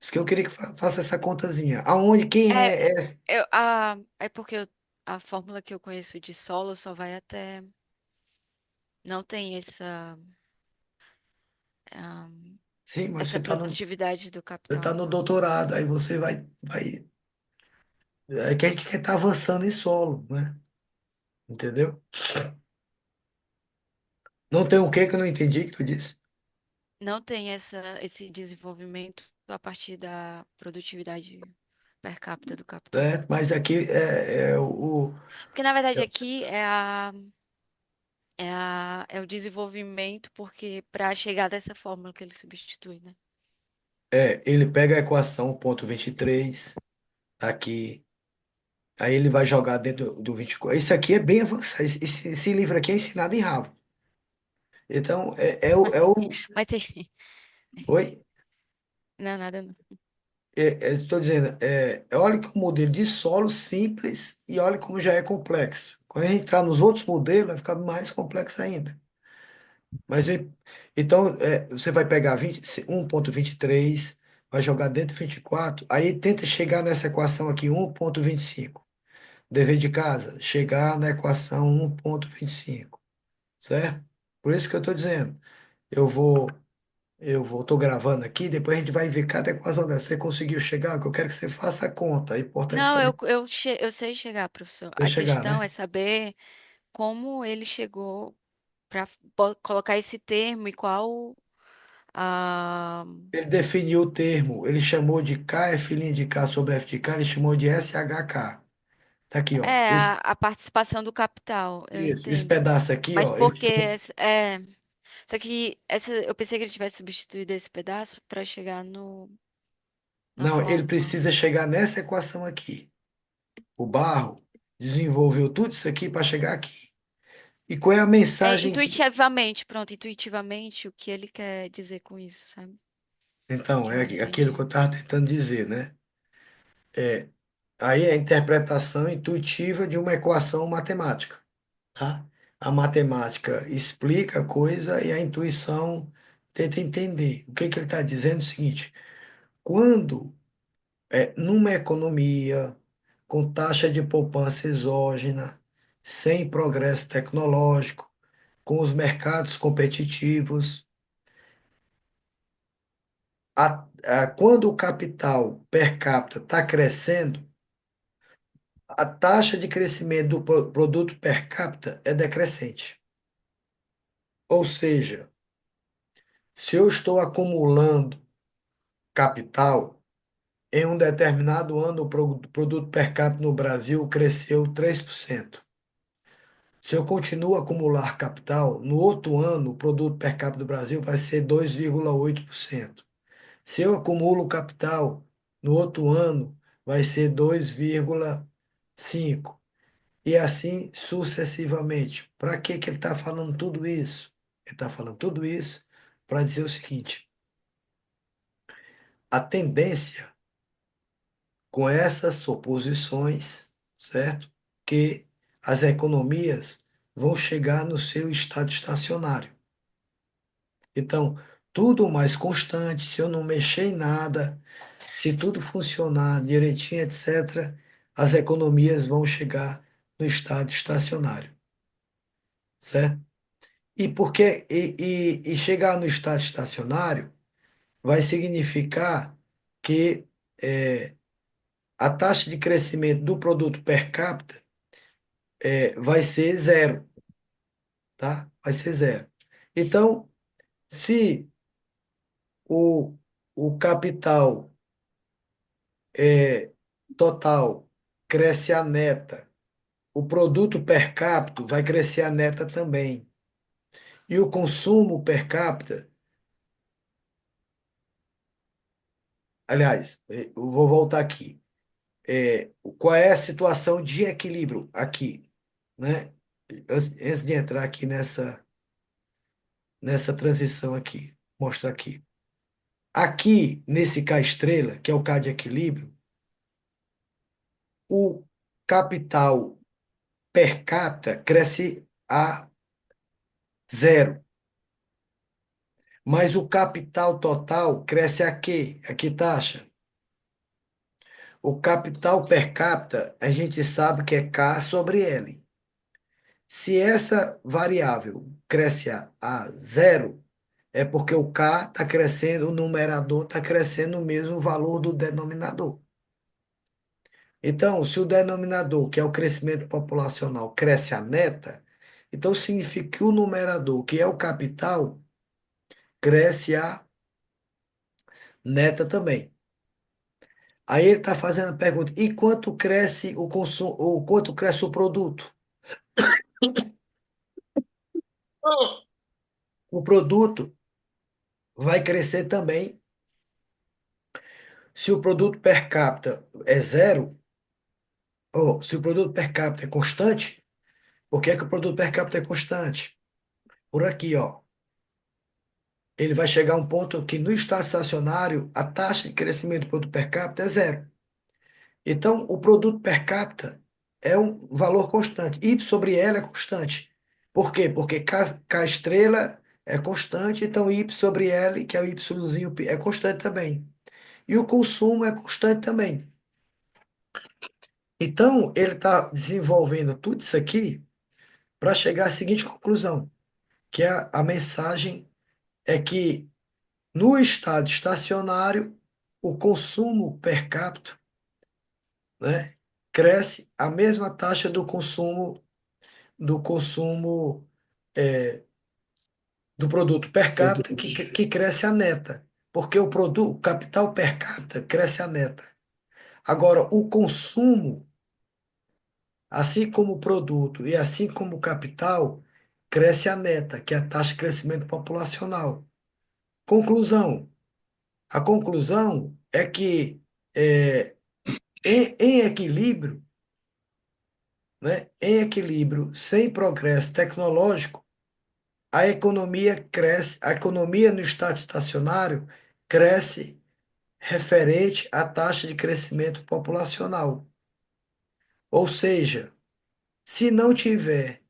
Isso que eu queria que faça essa contazinha. Aonde, quem É, é, é porque eu a fórmula que eu conheço de solo só vai até. Não tem ah, Sim, mas essa produtividade do você tá capital. no doutorado, aí você vai. É que a gente quer estar avançando em solo, né? Entendeu? Não tem o que eu não entendi que tu disse. Não tem esse desenvolvimento a partir da produtividade per capita do capital. Certo? Mas aqui é Porque, na verdade, aqui é o desenvolvimento, porque para chegar dessa fórmula que ele substitui, né? ele pega a equação 1,23 aqui, aí ele vai jogar dentro do 24. Esse aqui é bem avançado. Esse livro aqui é ensinado em Harvard. Então, Mas tem. oi? Não, nada não. Estou dizendo, olha que o modelo de solo simples e olha como já é complexo. Quando a gente entrar nos outros modelos, vai ficar mais complexo ainda. Mas, então, você vai pegar 1,23, vai jogar dentro do 24, aí tenta chegar nessa equação aqui, 1,25. Dever de casa, chegar na equação 1,25, certo? Por isso que eu estou dizendo, eu vou, tô gravando aqui, depois a gente vai ver cada equação dessa. Você conseguiu chegar? Que eu quero que você faça a conta. É importante Não, fazer eu sei chegar, professor. para A chegar, questão né? é saber como ele chegou para colocar esse termo e qual a. Ele definiu o termo, ele chamou de K, F' de K sobre F de K, ele chamou de SHK. Tá aqui, ó. É, a participação do capital, eu Esse entendo. pedaço aqui, Mas ó, ele, porque. Só que eu pensei que ele tivesse substituído esse pedaço para chegar no, na não, ele fórmula. precisa chegar nessa equação aqui. O Barro desenvolveu tudo isso aqui para chegar aqui. E qual é a É, mensagem? intuitivamente, pronto, intuitivamente, o que ele quer dizer com isso, sabe? Então, Que eu não aquilo que eu entendi. estava tentando dizer, né? Aí é a interpretação intuitiva de uma equação matemática, tá? A matemática explica a coisa e a intuição tenta entender. O que que ele está dizendo é o seguinte: quando numa economia com taxa de poupança exógena, sem progresso tecnológico, com os mercados competitivos, quando o capital per capita está crescendo, a taxa de crescimento do produto per capita é decrescente. Ou seja, se eu estou acumulando capital, em um determinado ano o produto per capita no Brasil cresceu 3%. Se eu continuo a acumular capital, no outro ano o produto per capita do Brasil vai ser 2,8%. Se eu acumulo capital, no outro ano vai ser 2,5%. E assim sucessivamente. Para que que ele está falando tudo isso? Ele está falando tudo isso para dizer o seguinte: a tendência com essas suposições, certo? Que as economias vão chegar no seu estado estacionário. Então, tudo mais constante, se eu não mexer em nada, se tudo funcionar direitinho, etc., as economias vão chegar no estado estacionário, certo? E chegar no estado estacionário vai significar que a taxa de crescimento do produto per capita vai ser zero, tá? Vai ser zero. Então, se o, o capital total cresce a neta, o produto per capita vai crescer a neta também. E o consumo per capita, aliás, eu vou voltar aqui. Qual é a situação de equilíbrio aqui, né? Antes de entrar aqui nessa transição aqui, mostrar aqui. Aqui, nesse K estrela, que é o K de equilíbrio, o capital per capita cresce a zero, mas o capital total cresce a quê? A que taxa? O capital per capita, a gente sabe que é K sobre L. Se essa variável cresce a zero, é porque o K está crescendo, o numerador está crescendo o mesmo valor do denominador. Então, se o denominador, que é o crescimento populacional, cresce a neta, então significa que o numerador, que é o capital, cresce a neta também. Aí ele está fazendo a pergunta: e quanto cresce o consumo, ou quanto cresce o produto? O produto vai crescer também. Se o produto per capita é zero, ou se o produto per capita é constante, por que é que o produto per capita é constante? Por aqui, ó. Ele vai chegar a um ponto que no estado estacionário a taxa de crescimento do produto per capita é zero. Então, o produto per capita é um valor constante. Y sobre L é constante. Por quê? Porque K estrela é constante, então Y sobre L, que é o Yzinho, é constante também. E o consumo é constante também. Então, ele está desenvolvendo tudo isso aqui para chegar à seguinte conclusão, que a mensagem é que no estado estacionário, o consumo per capita, né, cresce a mesma taxa do consumo do produto per capita Produto. que cresce a neta, porque o capital per capita cresce a neta. Agora, o consumo, assim como o produto e assim como o capital, cresce a neta, que é a taxa de crescimento populacional. Conclusão. A conclusão é que é, em equilíbrio, né, em equilíbrio, sem progresso tecnológico, a economia cresce, a economia no estado estacionário cresce referente à taxa de crescimento populacional. Ou seja, se não tiver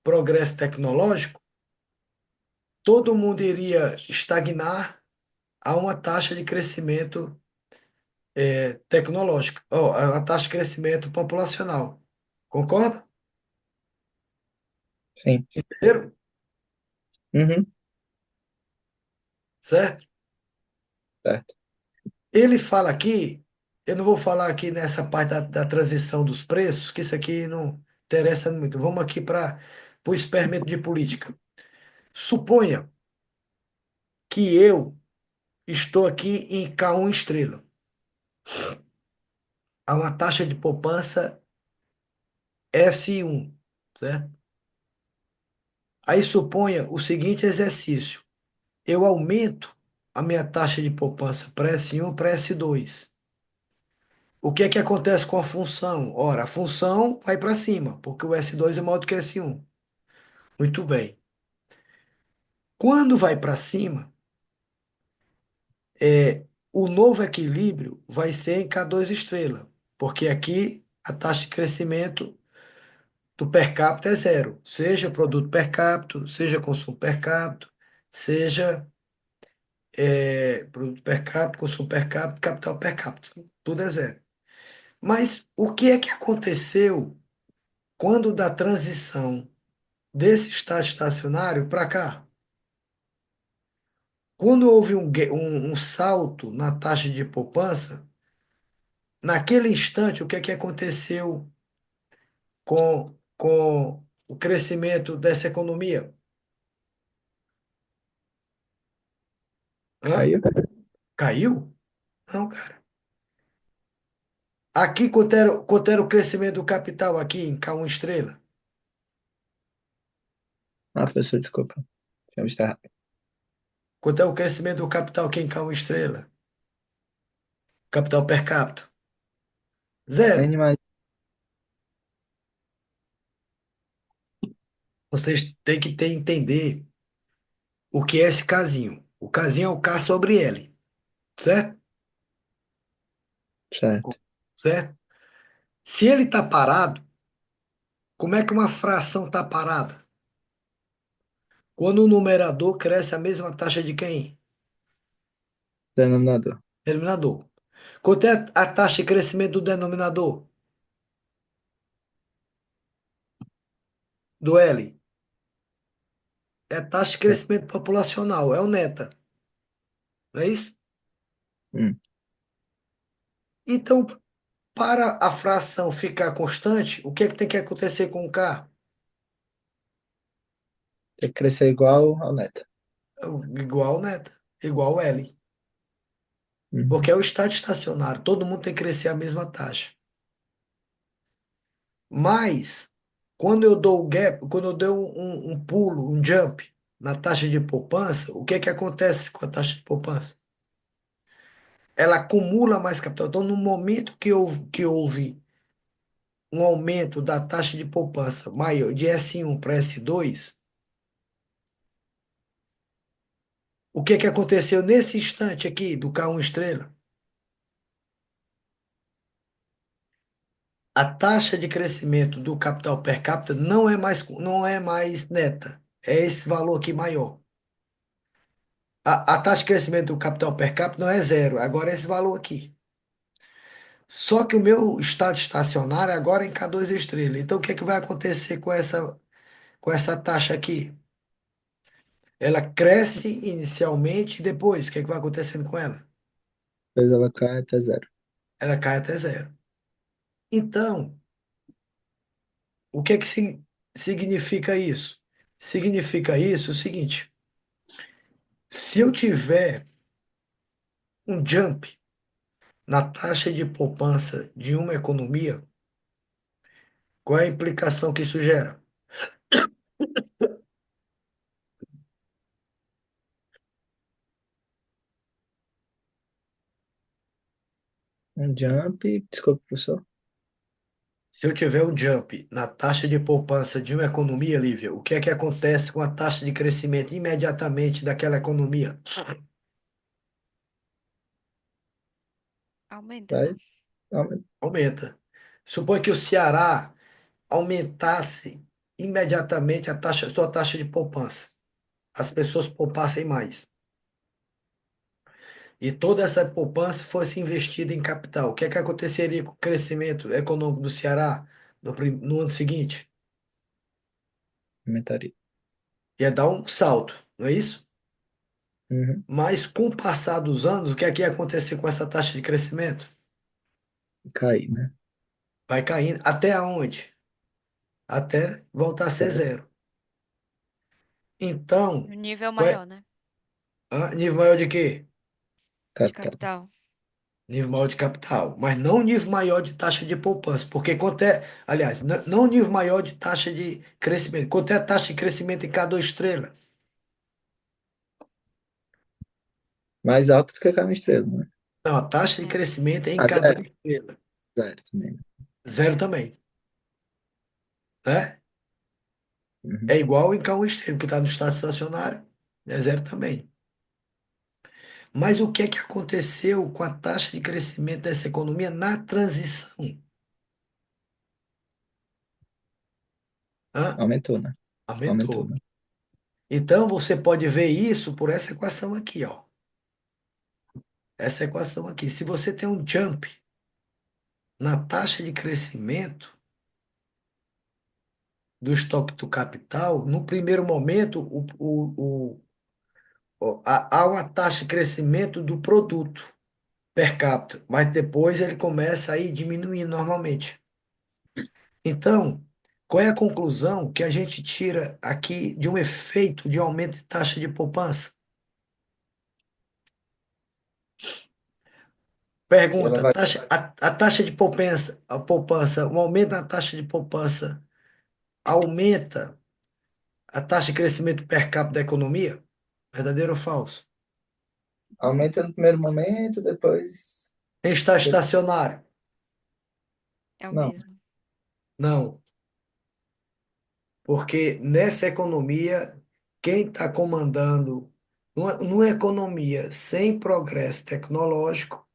progresso tecnológico, todo mundo iria estagnar a uma taxa de crescimento tecnológico, ó, a uma taxa de crescimento populacional. Concorda? Sim. Entenderam? Uhum. Certo? Certo. Ele fala aqui, eu não vou falar aqui nessa parte da transição dos preços, que isso aqui não interessa muito. Vamos aqui para o experimento de política. Suponha que eu estou aqui em K1 estrela. Há uma taxa de poupança S1, certo? Aí suponha o seguinte exercício. Eu aumento a minha taxa de poupança para S1 para S2. O que é que acontece com a função? Ora, a função vai para cima, porque o S2 é maior do que o S1. Muito bem. Quando vai para cima, o novo equilíbrio vai ser em K2 estrela, porque aqui a taxa de crescimento do per capita é zero, seja produto per capita, seja consumo per capita, seja produto per capita, consumo per capita, capital per capita, tudo é zero. Mas o que é que aconteceu quando da transição desse estado estacionário para cá? Quando houve um salto na taxa de poupança, naquele instante, o que é que aconteceu com o crescimento dessa economia? Hã? Caiu? Caiu? Não, cara. Aqui, quanto era o crescimento do capital aqui em K1 estrela? Ah, professor, desculpa. Tinha visto errado. Quanto é o crescimento do capital aqui em K1 estrela? Capital per capita? Zero. N mais. Vocês têm que entender o que é esse casinho. O casinho é o K sobre L, certo? Certo. Certo? Se ele está parado, como é que uma fração está parada? Quando o numerador cresce a mesma taxa de quem? Denominador. Denominador. Quanto é a taxa de crescimento do denominador, do L? É a taxa de Sim. crescimento populacional, é o neta, não é isso? Hum. Então, para a fração ficar constante, o que é que tem que acontecer com o K? Tem que crescer igual ao neto. Igual ao neta, igual ao L. Porque Uhum. é o estado estacionário, todo mundo tem que crescer a mesma taxa. Mas, quando eu dou o gap, quando eu dou um pulo, um jump na taxa de poupança, o que é que acontece com a taxa de poupança? Ela acumula mais capital. Então, no momento que houve um aumento da taxa de poupança maior de S1 para S2, o que é que aconteceu nesse instante aqui do K1 estrela? A taxa de crescimento do capital per capita não é mais neta. É esse valor aqui maior. A taxa de crescimento do capital per capita não é zero, agora é esse valor aqui. Só que o meu estado estacionário agora é em K2 estrela. Então, o que é que vai acontecer com essa taxa aqui? Ela cresce inicialmente e depois, o que é que vai acontecendo com ela? Depois ela cai até zero. Ela cai até zero. Então, o que é que significa isso? Significa isso o seguinte: se eu tiver um jump na taxa de poupança de uma economia, qual é a implicação que isso gera? Um jump, desculpa, professor. Se eu tiver um jump na taxa de poupança de uma economia, Lívia, o que é que acontece com a taxa de crescimento imediatamente daquela economia? Aumenta. Vai, aumenta. Aumenta. Supõe que o Ceará aumentasse imediatamente sua taxa de poupança. As pessoas poupassem mais. E toda essa poupança fosse investida em capital. O que é que aconteceria com o crescimento econômico do Ceará no ano seguinte? Aumentaria. Ia dar um salto, não é isso? Uhum. Mas com o passar dos anos, o que é que ia acontecer com essa taxa de crescimento? Cair, né? Vai caindo. Até onde? Até voltar a ser Zero. zero. Então, No nível qual é- maior, né? nível maior de quê? De Capital. capital. Nível maior de capital. Mas não nível maior de taxa de poupança. Porque quanto é. Aliás, não nível maior de taxa de crescimento. Quanto é a taxa de crescimento em K2 estrela? Mais alto do que a cada estrela, né? Não, a taxa de É. crescimento é em Ah, K2 zero. estrela. Zero também, né? Zero também. Né? Uhum. É igual em K1 estrela, que está no estado estacionário. É zero também. Mas o que é que aconteceu com a taxa de crescimento dessa economia na transição? Hã? Aumentou, né? Aumentou, Aumentou. né? Então você pode ver isso por essa equação aqui, ó. Essa equação aqui. Se você tem um jump na taxa de crescimento do estoque do capital, no primeiro momento há uma taxa de crescimento do produto per capita, mas depois ele começa a ir diminuindo normalmente. Então, qual é a conclusão que a gente tira aqui de um efeito de aumento de taxa de poupança? Que ela Pergunta, vai. a taxa de poupança, o aumento na taxa de poupança aumenta a taxa de crescimento per capita da economia? Verdadeiro ou falso? Aumenta no primeiro momento, depois. Em estado de- estacionário? É o Não, mesmo. Não, porque nessa economia, quem está comandando, numa economia sem progresso tecnológico,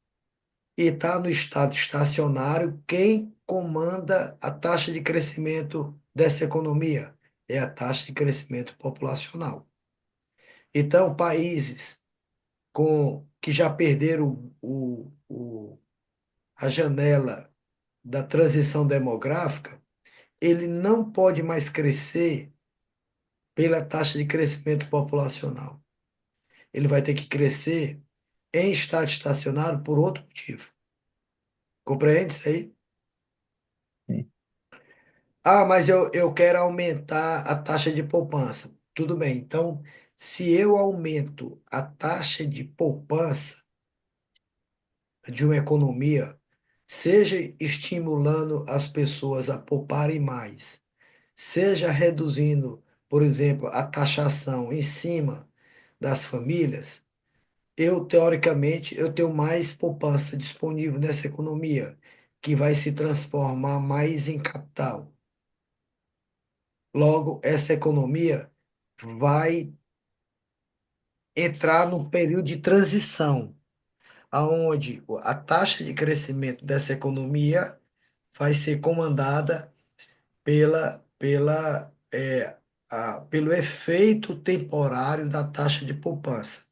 e está no estado estacionário, quem comanda a taxa de crescimento dessa economia? É a taxa de crescimento populacional. Então, países que já perderam a janela da transição demográfica, ele não pode mais crescer pela taxa de crescimento populacional. Ele vai ter que crescer em estado estacionário por outro motivo. Compreende isso aí? Sim. Ah, mas eu quero aumentar a taxa de poupança. Tudo bem. Então, se eu aumento a taxa de poupança de uma economia, seja estimulando as pessoas a pouparem mais, seja reduzindo, por exemplo, a taxação em cima das famílias, eu, teoricamente, eu tenho mais poupança disponível nessa economia, que vai se transformar mais em capital. Logo, essa economia vai entrar num período de transição, aonde a taxa de crescimento dessa economia vai ser comandada pelo efeito temporário da taxa de poupança.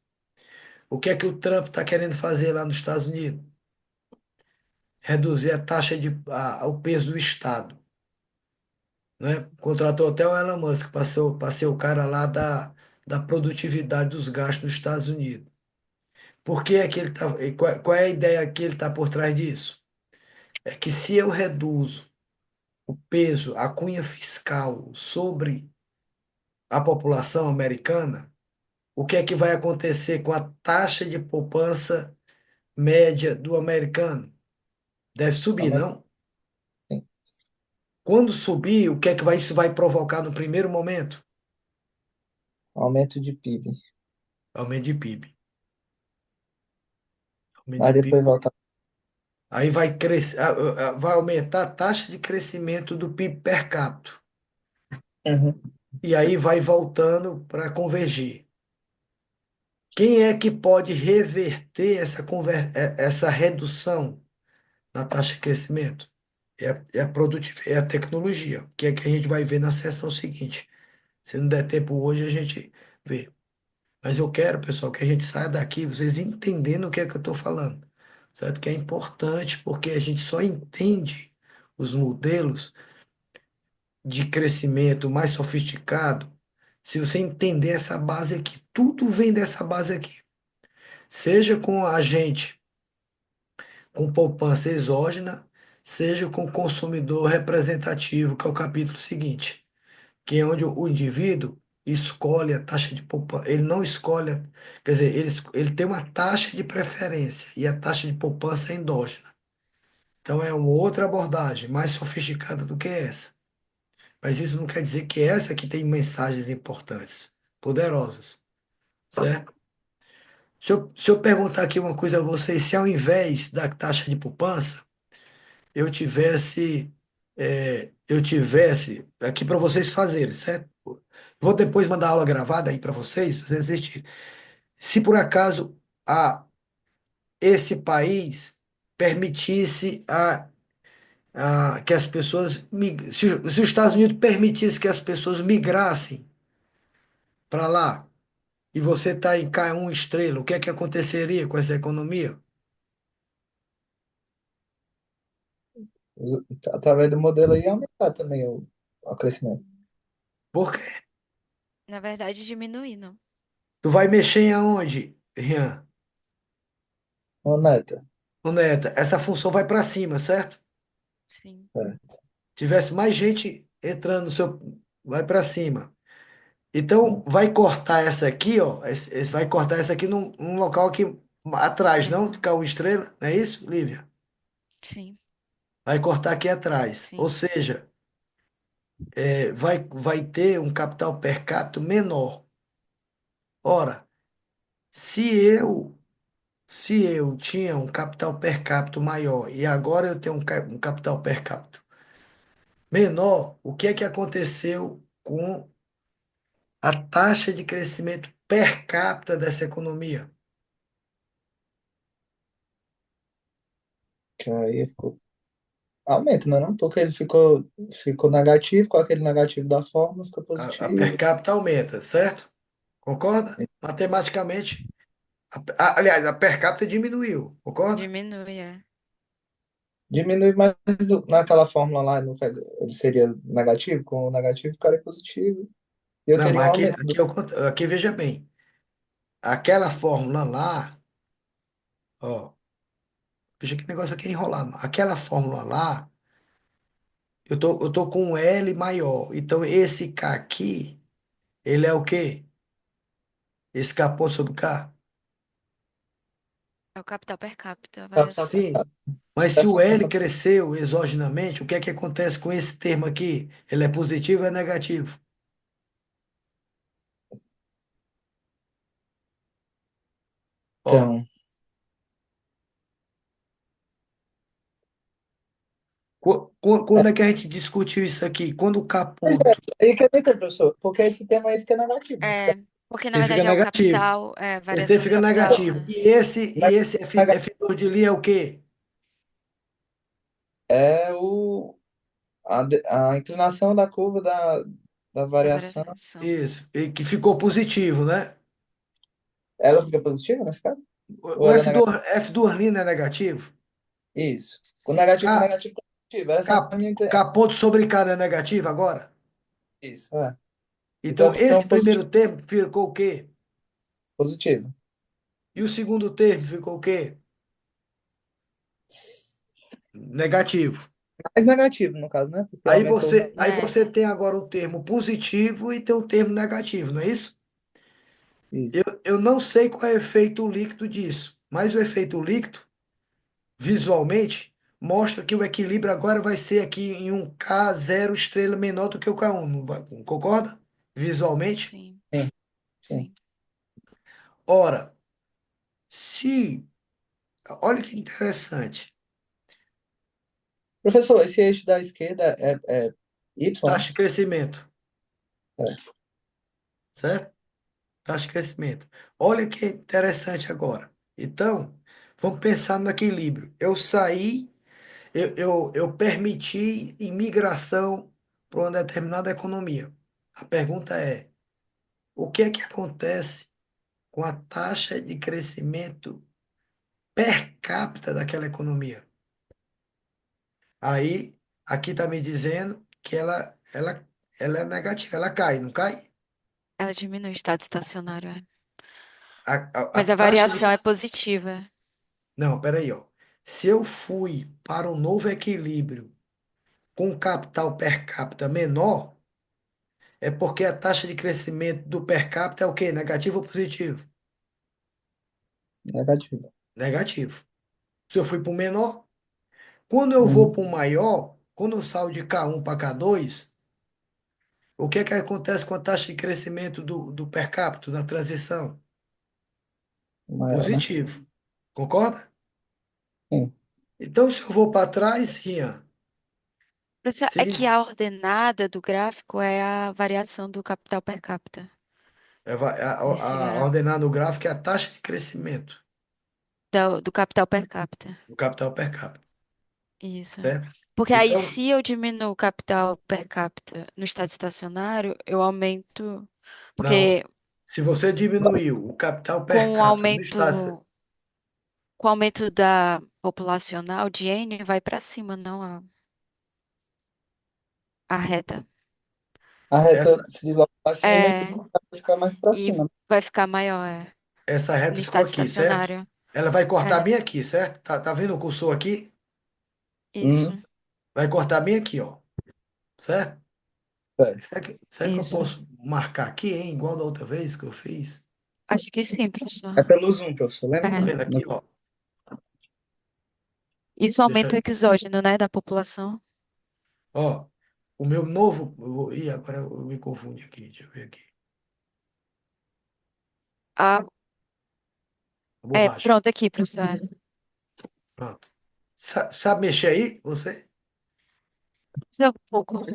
O que é que o Trump está querendo fazer lá nos Estados Unidos? Reduzir a taxa o peso do Estado, né? Contratou até o Elon Musk para ser o cara lá da produtividade dos gastos dos Estados Unidos. Por que é que ele tá, qual é a ideia que ele está por trás disso? É que se eu reduzo o peso, a cunha fiscal sobre a população americana, o que é que vai acontecer com a taxa de poupança média do americano? Deve subir, Aumento, não? sim. Quando subir, o que é que isso vai provocar no primeiro momento? Aumento de PIB. Aumento de PIB. Aumento Mas de PIB. depois volta. Aí vai crescer, vai aumentar a taxa de crescimento do PIB per capita. Uhum. E aí vai voltando para convergir. Quem é que pode reverter essa redução na taxa de crescimento? É a tecnologia, que é que a gente vai ver na sessão seguinte. Se não der tempo hoje, a gente vê. Mas eu quero, pessoal, que a gente saia daqui, vocês entendendo o que é que eu estou falando. Certo? Que é importante, porque a gente só entende os modelos de crescimento mais sofisticado se você entender essa base aqui. Tudo vem dessa base aqui. Seja com a gente com poupança exógena, seja com o consumidor representativo, que é o capítulo seguinte, que é onde o indivíduo escolhe a taxa de poupança. Ele não escolhe, quer dizer, ele tem uma taxa de preferência e a taxa de poupança é endógena. Então é uma outra abordagem, mais sofisticada do que essa. Mas isso não quer dizer que essa aqui tem mensagens importantes, poderosas, certo? Se eu perguntar aqui uma coisa a vocês, se ao invés da taxa de poupança, eu tivesse aqui para vocês fazerem, certo? Vou depois mandar aula gravada aí para vocês assistirem. Se por acaso esse país permitisse que as pessoas, se os Estados Unidos permitisse que as pessoas migrassem para lá, e você está em K1 estrela, o que é que aconteceria com essa economia? Através do modelo aí aumentar também o crescimento. Por quê? Na verdade, diminuindo. Tu vai mexer em aonde, Rian? Ô, Neta, Ô, Neta, essa função vai para cima, certo? Sim, é, Tivesse mais gente entrando no seu, vai para cima. Então, vai cortar essa aqui, ó. Vai cortar essa aqui num local aqui atrás, não? De Cabo Estrela, não é isso, Lívia? sim, Vai cortar aqui atrás. Ou sim. seja, vai ter um capital per capita menor. Ora, se eu, se eu tinha um capital per capita maior e agora eu tenho um capital per capita menor, o que é que aconteceu com a taxa de crescimento per capita dessa economia? que aí ficou. Aumenta, né? Não? Porque ele ficou negativo, com aquele negativo da fórmula, fica A per positivo. capita aumenta, certo? Concorda? Matematicamente, Aliás, a per capita diminuiu, concorda? Diminui, é. Diminui, mas naquela fórmula lá ele seria negativo, com o negativo ficaria positivo. E eu Não, teria um mas aqui, aumento. aqui veja bem. Aquela fórmula lá, ó, veja que negócio aqui é enrolado. Aquela fórmula lá, eu tô com um L maior. Então, esse K aqui, ele é o quê? Esse K ponto sobre K? É o capital per capita, a Capital variação. Sim. apertado. Mas se o Essa L função. cresceu exogenamente, o que é que acontece com esse termo aqui? Ele é positivo ou é negativo? Ó, Então, quando é que a gente discutiu isso aqui? Quando o K mas ponto, aí que é, professor, porque esse tema aí fica negativo. É, porque na ele fica verdade é o negativo. capital, é a Esse termo variação do fica capital, negativo. né? E esse Nega- F2 de Lie é o quê? É a inclinação da curva da Da variação. variação. Isso, e que ficou positivo, né? Ela fica positiva nesse caso? Ou O ela é negativa? F2 Lie não é negativo? Isso. Com Sim. negativo, com K, negativo, positivo. Essa é K, a minha. K ponto sobre K não é negativo agora? Isso, é. Então Então, eu tenho esse um positivo. primeiro termo ficou o quê? Positivo. E o segundo termo ficou o quê? Negativo. Mais negativo, no caso, né? Porque Aí aumentou o você, valor. aí É, você tem agora um termo positivo e tem um termo negativo, não é isso? Eu, Isso. eu não sei qual é o efeito líquido disso, mas o efeito líquido, visualmente, mostra que o equilíbrio agora vai ser aqui em um K zero estrela menor do que o K1, não concorda? Visualmente. sim, Sim, sim. sim. Ora, se, olha que interessante, Professor, esse eixo da esquerda é Y, né? taxa de crescimento, É. certo? Taxa de crescimento. Olha que interessante agora. Então, vamos pensar no equilíbrio. Eu saí, eu permiti imigração para uma determinada economia. A pergunta é: o que é que acontece com a taxa de crescimento per capita daquela economia? Aí, aqui está me dizendo que ela é negativa, ela cai, não cai? Ela diminui o estado estacionário, é. A Mas a taxa de. variação é positiva. Não, peraí, ó. Se eu fui para um novo equilíbrio com capital per capita menor, é porque a taxa de crescimento do per capita é o quê? Negativo ou positivo? Negativo. Negativo. Se eu fui para o menor, quando eu vou Uhum. para o maior, quando eu saio de K1 para K2, o que é que acontece com a taxa de crescimento do per capita na transição? Maior, né? Positivo. Concorda? Sim. Então, se eu vou para trás, Rian, Professor, você é que diz, a ordenada do gráfico é a variação do capital per capita. Nesse a gráfico. ordenar no gráfico é a taxa de crescimento Do capital per capita. do capital per capita, Isso. certo? Porque aí, Então, se eu diminuo o capital per capita no estado estacionário, eu aumento. não, Porque se você diminuiu o capital per com o capita no estado, aumento, com o aumento da populacional de N, vai para cima, não a reta. A reta essa, se desloca para cima e É, vai ficar mais para e cima. vai ficar maior, essa no reta ficou estado aqui, certo? estacionário. Ela vai cortar É, bem aqui, certo? Tá vendo o cursor aqui? isso, Uhum. Vai cortar bem aqui, ó, certo? É. Será que eu isso. posso marcar aqui, hein? Igual da outra vez que eu fiz? Acho que sim, professor. É pelo zoom, professor, lembra? Tá É. vendo aqui, ó? Isso Deixa, aumenta o exógeno, né, da população. ó, o meu novo, ih, agora eu me confundi aqui, deixa eu ver aqui. Ah, A é, borracha, pronto, aqui, professor. É. pronto. Sabe mexer aí, você? Só um pouco.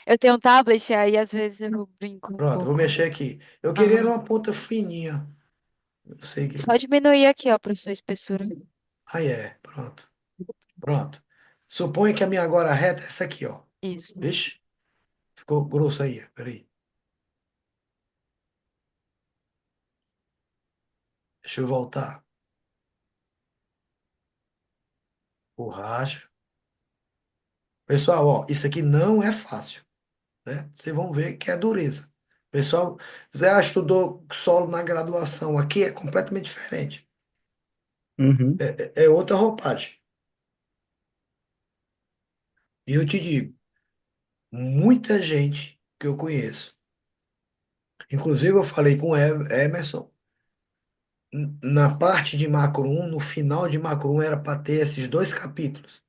Eu tenho um tablet, aí às vezes eu brinco um Pronto, vou pouco. mexer aqui. Eu queria Aham. uma ponta fininha. Eu sei que. Só diminuir aqui, ó, professor, a espessura. Aí é, pronto. Pronto. Suponha que a minha agora reta é essa aqui, ó. Isso. Vixe, ficou grosso aí. Peraí. Deixa eu voltar. Borracha. Pessoal, ó, isso aqui não é fácil, né? Vocês vão ver que é dureza. Pessoal, Zé estudou solo na graduação. Aqui é completamente diferente. Uhum, É outra roupagem. E eu te digo, muita gente que eu conheço, inclusive eu falei com o Emerson, na parte de Macro 1, no final de Macro 1 era para ter esses dois capítulos.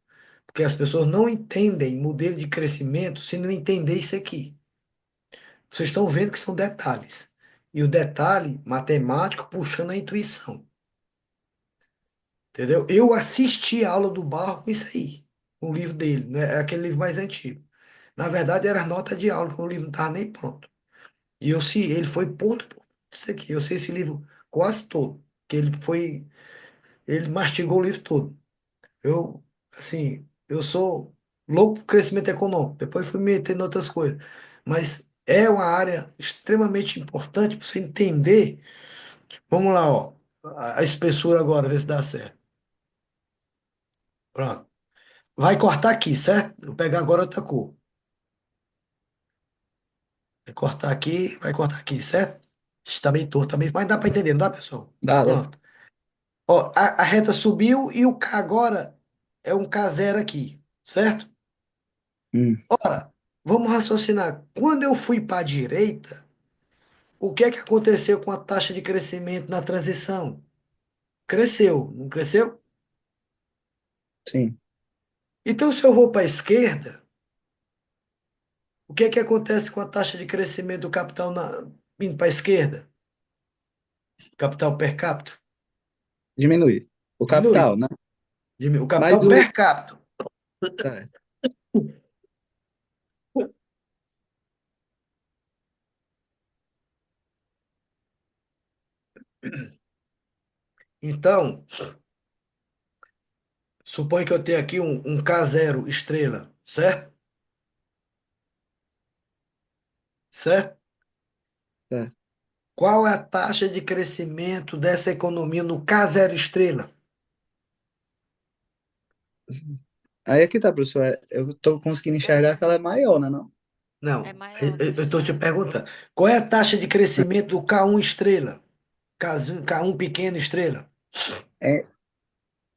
Porque as pessoas não entendem modelo de crescimento se não entender isso aqui. Vocês estão vendo que são detalhes. E o detalhe matemático puxando a intuição. Entendeu? Eu assisti a aula do Barro com isso aí. O livro dele, né? É aquele livro mais antigo. Na verdade, era nota de aula, que o livro não estava nem pronto. E eu sei, ele foi ponto por ponto isso aqui. Eu sei esse livro quase todo. Que ele mastigou o livro todo. Eu, assim, eu sou louco por crescimento econômico. Depois fui me meter em outras coisas. Mas é uma área extremamente importante para você entender. Vamos lá, ó. A espessura agora, ver se dá certo. Pronto. Vai cortar aqui, certo? Vou pegar agora outra cor. Vai cortar aqui, certo? Está meio torto também, mas dá para entender, não dá, pessoal? dá. Pronto. Ó, a reta subiu e o K agora é um K0 aqui, certo? Hum, Ora, vamos raciocinar. Quando eu fui para a direita, o que é que aconteceu com a taxa de crescimento na transição? Cresceu, não cresceu? sim. Então, se eu vou para a esquerda, o que é que acontece com a taxa de crescimento do capital indo para a esquerda? Capital per capita? Diminuir. O Diminui. capital, né? O Mas capital per o. capita. É, Então, suponha que eu tenho aqui um K0 estrela, certo? Certo? é. Qual é a taxa de crescimento dessa economia no K0 estrela? Aí é que tá, professor. Eu tô conseguindo enxergar que ela é maior, né? Não? É Não, maior, eu deve ser estou te maior. perguntando. Qual é a taxa de crescimento do K1 estrela? K1 pequeno estrela? É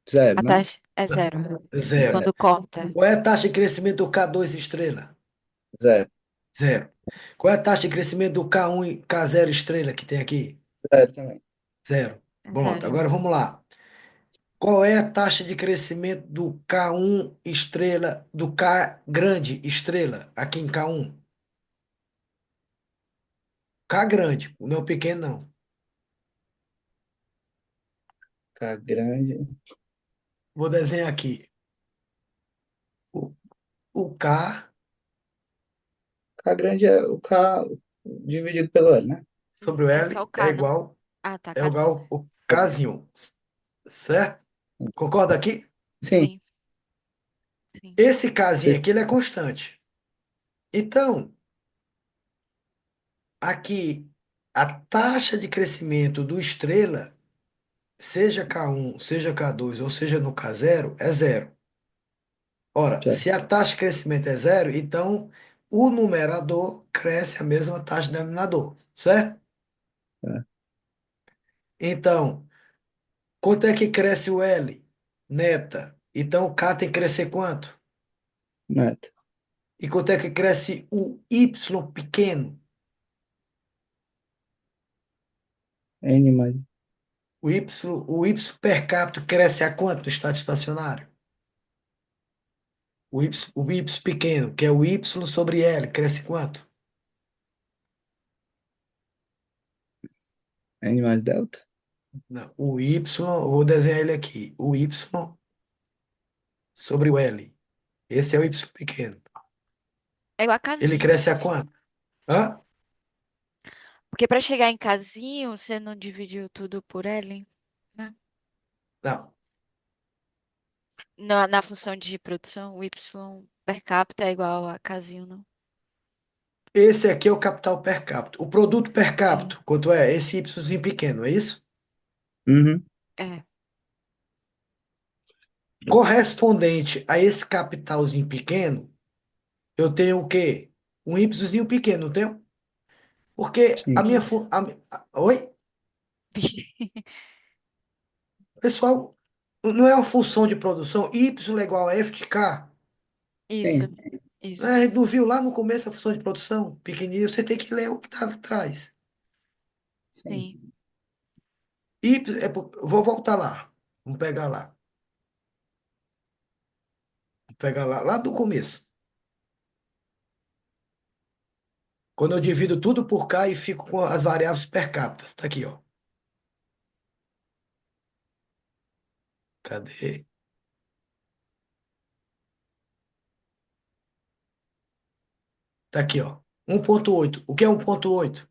zero, A não? taxa é zero. Zero. Quando corta, Qual é a taxa de crescimento do K2 estrela? Zero. Zero. Qual é a taxa de crescimento do K1 e K0 estrela que tem aqui? Zero também. Zero. é Pronto, zero. agora vamos lá. Qual é a taxa de crescimento do K1 estrela, do K grande estrela, aqui em K1? K grande, o meu pequeno não. K grande. Vou desenhar aqui. O, o K K grande é o K dividido pelo L, né? sobre o É só o L é K, não? igual, Ah, tá, é casinho. igual o Kzinho, certo? Concorda aqui? Sim, Sim, sim. Esse Kzinho sim, aqui ele é constante. Então, aqui, a taxa de crescimento do estrela, seja K1, seja K2 ou seja no K0, é zero. Ora, se certo. a taxa de crescimento é zero, então o numerador cresce a mesma taxa do denominador, certo? É, Então, quanto é que cresce o L? Neta. Então, o K tem que crescer quanto? meta. E quanto é que cresce o Y pequeno? N mais. O Y per capita cresce a quanto no estado estacionário? O Y pequeno, que é o Y sobre L, cresce quanto? N mais delta. Não, o Y, eu vou desenhar ele aqui. O Y sobre o L. Esse é o Y pequeno. É igual a Ele casinho. cresce a quanto? Hã? Porque para chegar em casinho, você não dividiu tudo por L, né? Não. Na função de produção, o Y per capita é igual a casinho, não? Esse aqui é o capital per capita. O produto per Sim. capita, quanto é? Esse Yzinho pequeno, é isso? Uhum. É, Correspondente a esse capitalzinho pequeno, eu tenho o quê? Um Yzinho pequeno, não tenho? Porque a Sim, minha. isso. Oi? Pessoal, não é uma função de produção? Y é igual a F de K. Isso, sim, isso. A gente não viu lá no começo a função de produção? Pequenininho, você tem que ler o que está atrás. sim. Sim, Vou voltar lá. Vamos pegar lá. Vamos pegar lá do começo. Quando eu divido tudo por K e fico com as variáveis per capita. Tá aqui, ó. Cadê? Tá aqui, ó. 1,8. O que é 1,8?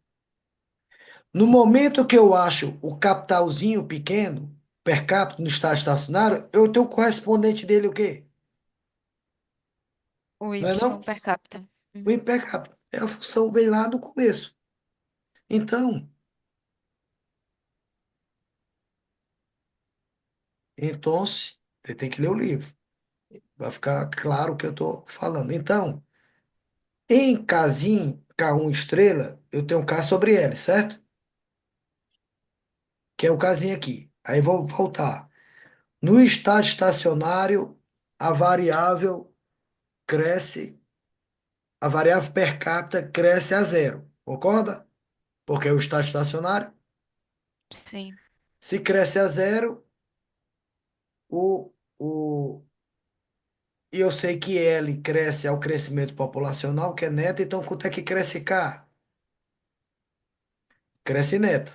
No momento que eu acho o capitalzinho pequeno, per capita, no estado estacionário, eu tenho o correspondente dele o quê? o Y Não é não? per capita. O Uhum. I per capita. É a função vem lá do começo. Então, você tem que ler o livro. Vai ficar claro o que eu estou falando. Então, em casinho K1 estrela, eu tenho um K sobre L, certo? Que é o casinho aqui. Aí vou voltar. No estado estacionário, a variável cresce, a variável per capita cresce a zero. Concorda? Porque é o estado estacionário. Sim, Se cresce a zero, o, e eu sei que L cresce ao crescimento populacional, que é neto, então quanto é que cresce K? Cresce neta.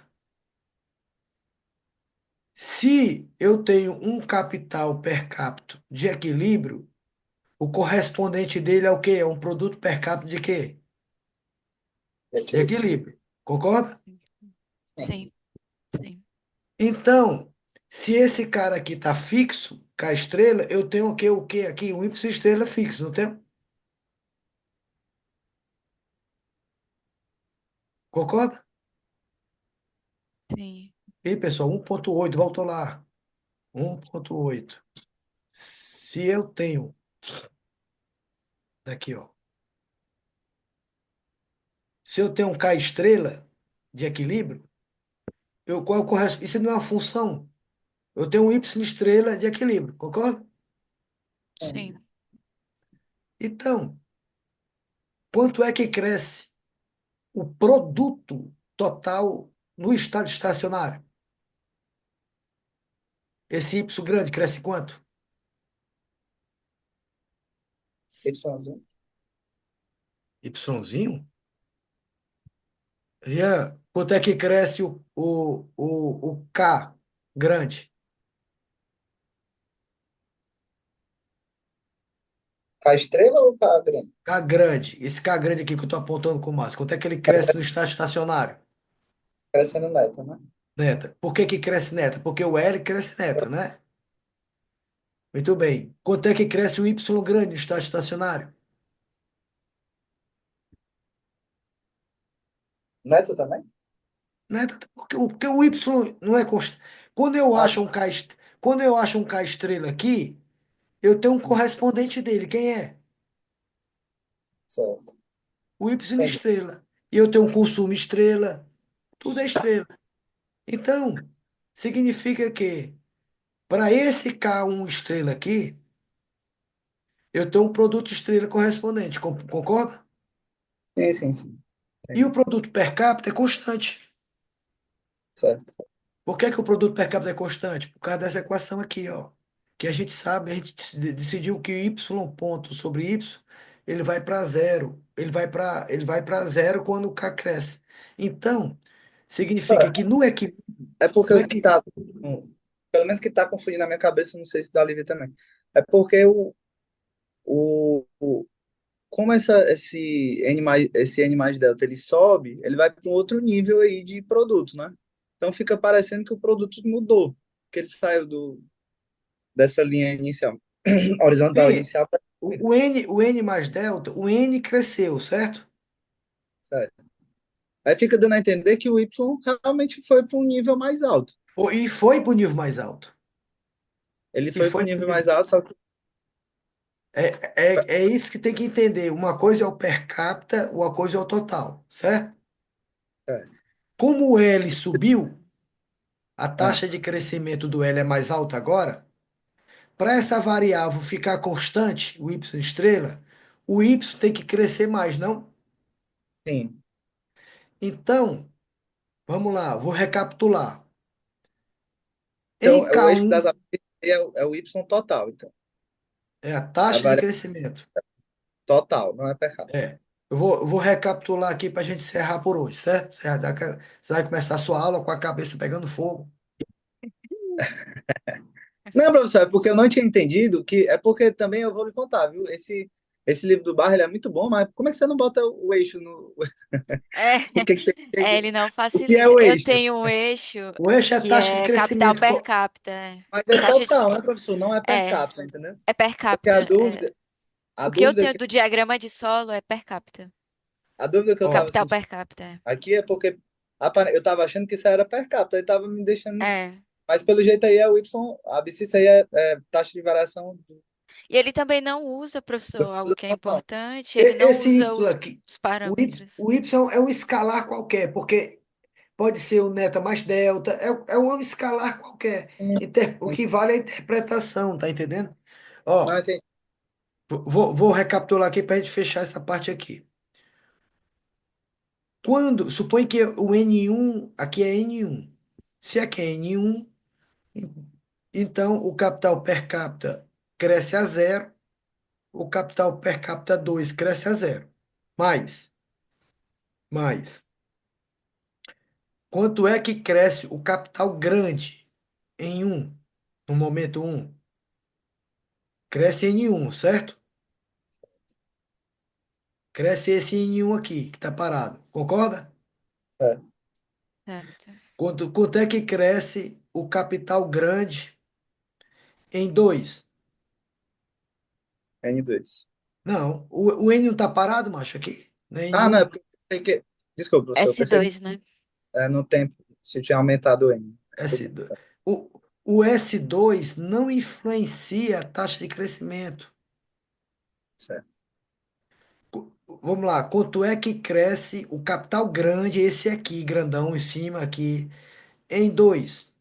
Se eu tenho um capital per capita de equilíbrio, o correspondente dele é o quê? É um produto per capita de quê? De Equilíbrio. equilíbrio. Concorda? sim, sim, Então, se esse cara aqui tá fixo, K estrela, eu tenho o quê aqui? Um Y estrela fixo, não tem? Concorda? sim. E aí, pessoal, 1,8, voltou lá. 1,8. Se eu tenho, daqui, ó. Se eu tenho um K estrela de equilíbrio, qual é o correto? Isso não é uma função. Eu tenho um Y estrela de equilíbrio, concorda? Sim. Então, quanto é que cresce o produto total no estado estacionário? Esse Y grande cresce quanto? Yzinho. Yzinho? Rian, quanto é que cresce o K grande? K estrela ou K grande? K grande. Esse K grande aqui que eu estou apontando com o máximo. Quanto é que ele cresce no estado estacionário? Crescendo neta, né? Neta. Por que que cresce neta? Porque o L cresce neta, né? Muito bem. Quanto é que cresce o Y grande no estado estacionário? Neta também? Neta, porque o Y não é constante. Quando eu Ah, acho um K, quando eu acho um K estrela aqui, eu tenho um correspondente dele. Quem é? certo. O Y Entendi. estrela. E eu tenho um consumo estrela. Tudo é estrela. Então, significa que para esse K1 estrela aqui, eu tenho um produto estrela correspondente. Concorda? Sim, sim, sim. E o Entendi. produto per capita é constante. Certo. Por que que o produto per capita é constante? Por causa dessa equação aqui, ó. Que a gente sabe, a gente decidiu que y ponto sobre y, ele vai para zero. Ele vai para zero quando o k cresce. Então, significa que É porque no o que equi, tá, pelo menos que tá confundindo na minha cabeça, não sei se dá livre também. É porque o como esse N mais delta ele sobe, ele vai para um outro nível aí de produto, né? Então fica parecendo que o produto mudou, que ele saiu dessa linha inicial, horizontal sim, inicial para o n mais delta, o n cresceu, certo? certo. Aí fica dando a entender que o Y realmente foi para um nível mais alto. E foi para o nível mais alto. Ele E foi para foi o pro nível mais nível. alto, só que. É isso que tem que entender. Uma coisa é o per capita, uma coisa é o total, certo? É, Como o L subiu, a ah, taxa de crescimento do L é mais alta agora. Para essa variável ficar constante, o y estrela, o y tem que crescer mais, não? sim. Então, vamos lá, vou recapitular. Então, Em o eixo das K1 abscissas é o Y total, então. é a É a taxa de variável crescimento. total, não é per capita. É. Eu vou recapitular aqui para a gente encerrar por hoje, certo? Você vai começar a sua aula com a cabeça pegando fogo. Não, professor, é porque eu não tinha entendido que. É porque também eu vou lhe contar, viu? Esse livro do Barra ele é muito bom, mas como é que você não bota o eixo no. É, O que, que tem. ele não O que é facilita. o Eu eixo? tenho um eixo O eixo é a que taxa de é capital crescimento. per capita. Mas é Taxa de, total, né, professor? Não é per é, capita, entendeu? é per Porque capita. a É. dúvida, a O que eu dúvida tenho que, do diagrama de solo é per capita. a dúvida que eu estava Capital sentindo per capita. aqui é porque eu estava achando que isso era per capita, aí estava me deixando. É. Mas pelo jeito aí é o Y, a abscissa aí é taxa de variação E ele também não usa, professor, algo que é total. importante, ele não Esse usa Y aqui, os o parâmetros. Y é um escalar qualquer, porque pode ser o neta mais delta, é um escalar qualquer. Hum, O que vale é a interpretação, tá entendendo? Não, Ó, entendi. vou recapitular aqui para a gente fechar essa parte aqui. Supõe que o N1, aqui é N1. Se aqui é N1, então o capital per capita cresce a zero, o capital per capita 2 cresce a zero. Mais. Quanto é que cresce o capital grande em um, no momento um? Cresce em um, certo? Cresce esse em um aqui, que está parado. Concorda? É, Certo. Quanto é que cresce o capital grande em 2? N2. Não, o N não está parado, macho, aqui. Não é Ah, não, é N1, porque eu pensei que. Desculpa, professor, eu pensei que S2, né? no tempo se tinha aumentado o N. Desculpa. S2. O S2 não influencia a taxa de crescimento. Certo. Vamos lá, quanto é que cresce o capital grande, esse aqui, grandão em cima aqui, em 2?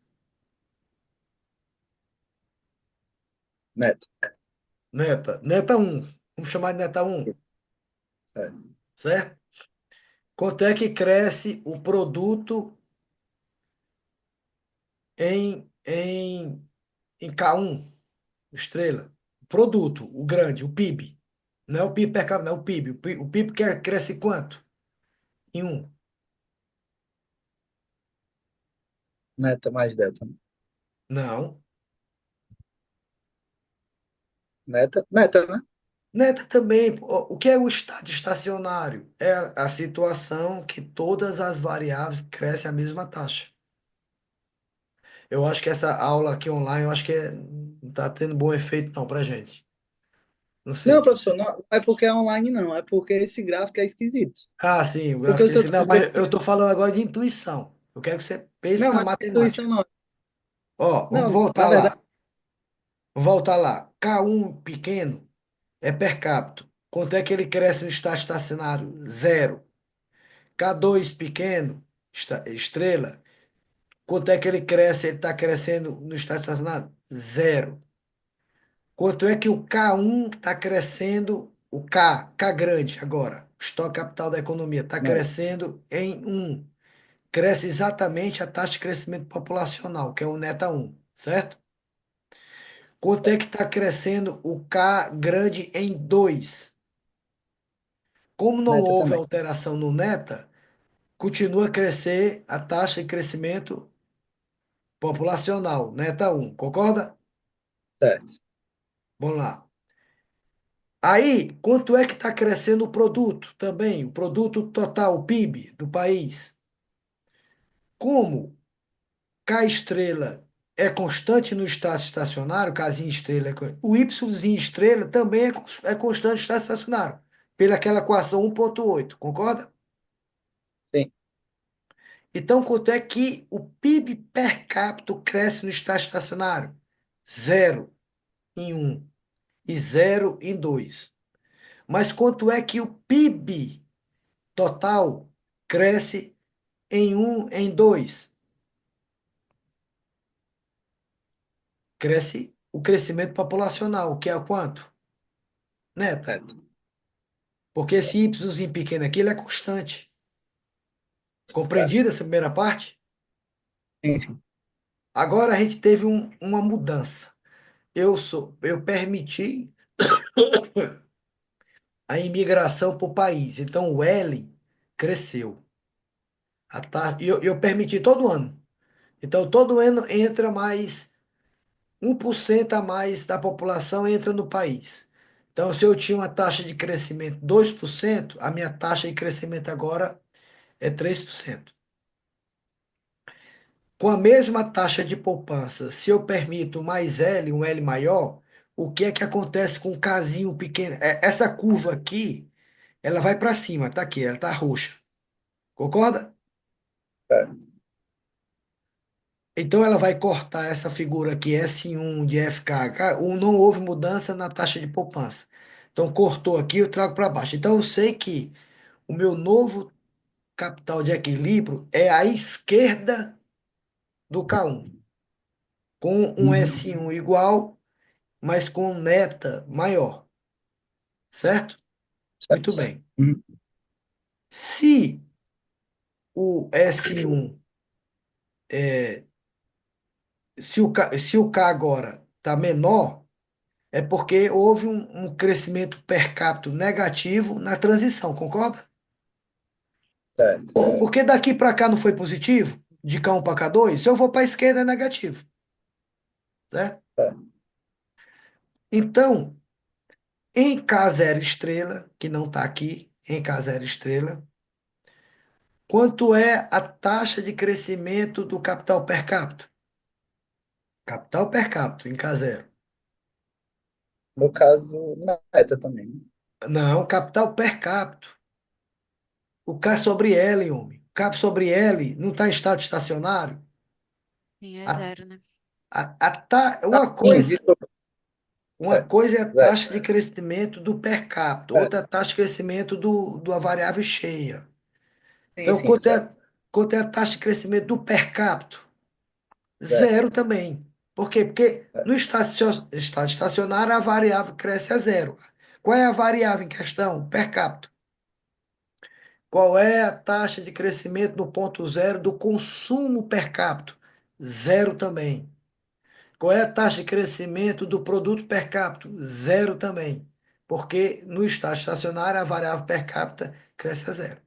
Neto. Neta um. Vamos chamar de neta um, Certo. certo? Quanto é que cresce o produto em K1, estrela? Produto, o grande, o PIB. Não é o PIB per capita, não é o PIB. O PIB cresce quanto? Em um? Neta mais delta. Não. Neta, né? Neta também. O que é o estado estacionário? É a situação que todas as variáveis crescem à mesma taxa. Eu acho que essa aula aqui online, eu acho que não está tendo bom efeito não pra gente. Não Não, sei. professor, não é porque é online, não. É porque esse gráfico é esquisito. Ah, sim, o Porque gráfico é assim. Não, o senhor... mas eu estou falando agora de intuição. Eu quero que você pense Não, na não é intuição, matemática. não. Ó, vamos Não, na voltar verdade, lá. Vamos voltar lá. K1 pequeno é per capita. Quanto é que ele cresce no estado estacionário? Zero. K2 pequeno, estrela. Quanto é que ele cresce? Ele está crescendo no estado estacionário? Zero. Quanto é que o K1 está crescendo? O K grande agora, estoque capital da economia, está não. crescendo em um. Cresce exatamente a taxa de crescimento populacional, que é o neta um, certo? Quanto é que está crescendo o K grande em 2? Como não Neta houve também. alteração no neta, continua a crescer a taxa de crescimento populacional, neta um, concorda? Certo. Vamos lá. Aí, quanto é que está crescendo o produto também, o produto total, o PIB do país? Como K estrela é constante no estado estacionário, Kzinho estrela, o Yzinho estrela também é constante no estado estacionário, pela aquela equação 1,8, concorda? Sim. Então, quanto é que o PIB per capita cresce no estado estacionário? Zero em um e zero em dois. Mas quanto é que o PIB total cresce em um, em dois? Cresce o crescimento populacional, que é quanto? Neta. Certo. Porque esse Y pequeno aqui, ele é constante. Certo. Compreendida essa primeira parte? Sim, sim. Agora a gente teve uma mudança. Eu permiti a imigração para o país. Então o L cresceu. Eu permiti todo ano. Então todo ano entra mais 1% a mais da população entra no país. Então, se eu tinha uma taxa de crescimento 2%, a minha taxa de crescimento agora é 3%. Com a mesma taxa de poupança, se eu permito mais L, um L maior, o que é que acontece com o casinho pequeno? Essa curva aqui, ela vai para cima, tá aqui, ela tá roxa. Concorda? Certo. Então ela vai cortar essa figura aqui, S1 de FKH, não houve mudança na taxa de poupança. Então cortou aqui, eu trago para baixo. Então eu sei que o meu novo capital de equilíbrio é à esquerda do K1, com um Uhum. S1 igual, mas com neta maior, certo? Muito Certo. bem. Uhum. Se o S1, se o K agora está menor, é porque houve um crescimento per capita negativo na transição, concorda? Certo. Porque daqui para cá não foi positivo, de K1 para K2, se eu vou para a esquerda é negativo, certo? Certo. Então, em K zero estrela, que não está aqui, em K zero estrela, quanto é a taxa de crescimento do capital per capita? Capital per capita, em K zero. No caso, na meta também, né? Não, capital per capita. O K sobre L, homem. K sobre L não está em estado estacionário? Sim, é A, zero, né? Ah, uma sim, coisa, desculpa. uma Certo. coisa é a Zero. taxa de crescimento do per capita, É. outra é a taxa de crescimento da variável cheia. Sim, Então, sim, certo. quanto é a taxa de crescimento do per capita? Zero. Zero também. Por quê? Porque É. no estado estacionário a variável cresce a zero. Qual é a variável em questão? Per capita. Qual é a taxa de crescimento no ponto zero do consumo per capita? Zero também. Qual é a taxa de crescimento do produto per capita? Zero também. Porque no estado estacionário a variável per capita cresce a zero.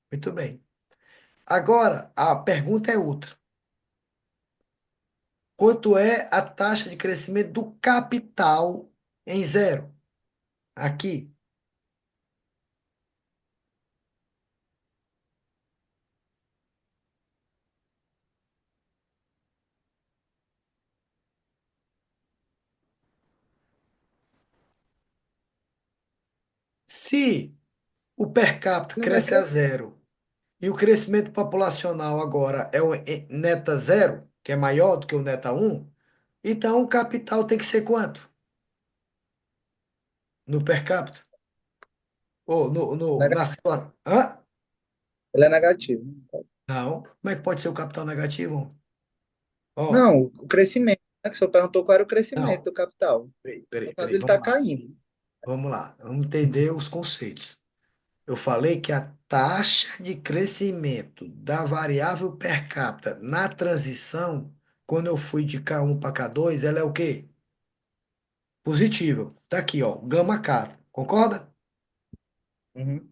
Muito bem. Agora, a pergunta é outra. Quanto é a taxa de crescimento do capital em zero? Aqui. Se o per capita Não é cresce a que zero e o crescimento populacional agora é o neta zero, que é maior do que o neta um, então o capital tem que ser quanto? No per capita? Ou nega- na sua. Hã? ele é negativo. Não. Como é que pode ser o capital negativo? Ó, Não, o crescimento, né? Que o senhor perguntou qual era o crescimento não. do capital. Peraí, No peraí, caso, peraí, ele vamos está lá. caindo. Vamos lá. Vamos entender os conceitos. Eu falei que a taxa de crescimento da variável per capita na transição, quando eu fui de K1 para K2, ela é o quê? Positiva. Tá aqui, ó, gama K. Concorda? Uhum.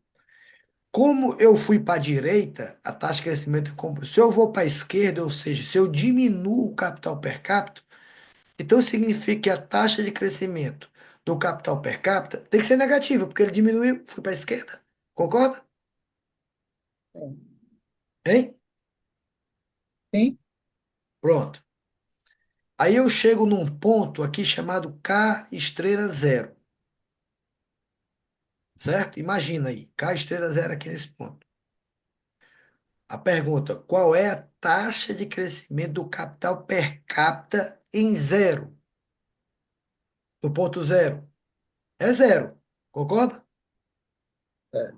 Como eu fui para a direita, a taxa de crescimento, se eu vou para a esquerda, ou seja, se eu diminuo o capital per capita, então significa que a taxa de crescimento do capital per capita tem que ser negativa, porque ele diminuiu, fui para a esquerda. Concorda? Sim. Hein? Sim. Pronto. Aí eu chego num ponto aqui chamado K estrela zero, certo? Imagina aí, K estrela zero aqui nesse ponto. A pergunta: qual é a taxa de crescimento do capital per capita em zero? No ponto zero? É zero. Concorda? É.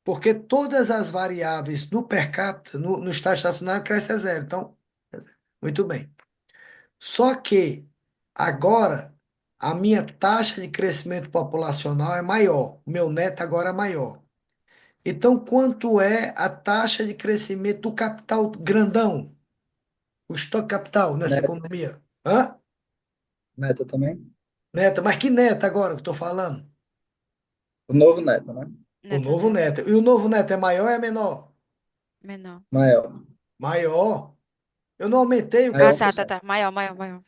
Porque todas as variáveis no per capita, no estado estacionário, crescem a zero. Então, é zero. Muito bem. Só que agora a minha taxa de crescimento populacional é maior. O meu neto agora é maior. Então, quanto é a taxa de crescimento do capital grandão, o estoque capital nessa Neto, economia? Hã? neto também? Neta, mas que neta agora que eu estou falando? O novo neto, né? O Neta novo dela? neto. E o novo neto é maior ou é menor? Menor. Maior. Maior. Eu não aumentei o Ah, Maior tá, tá, 1%. crescimento, tá. Maior, maior, maior.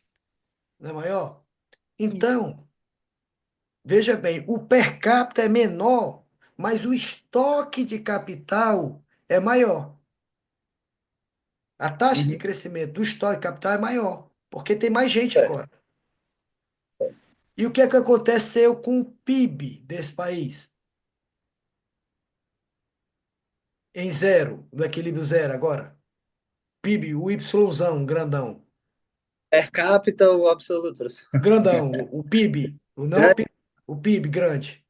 não é maior? Isso. Então, veja bem, o per capita é menor, mas o estoque de capital é maior. A taxa de Uhum. crescimento do estoque de capital é maior, porque tem mais gente Certo, agora. certo. E o que é que aconteceu com o PIB desse país? Em zero, no equilíbrio zero agora. PIB, o Yzão, grandão. Per capita ou absoluto, professor? Grandão, o PIB, não o Grande? PIB, o PIB grande.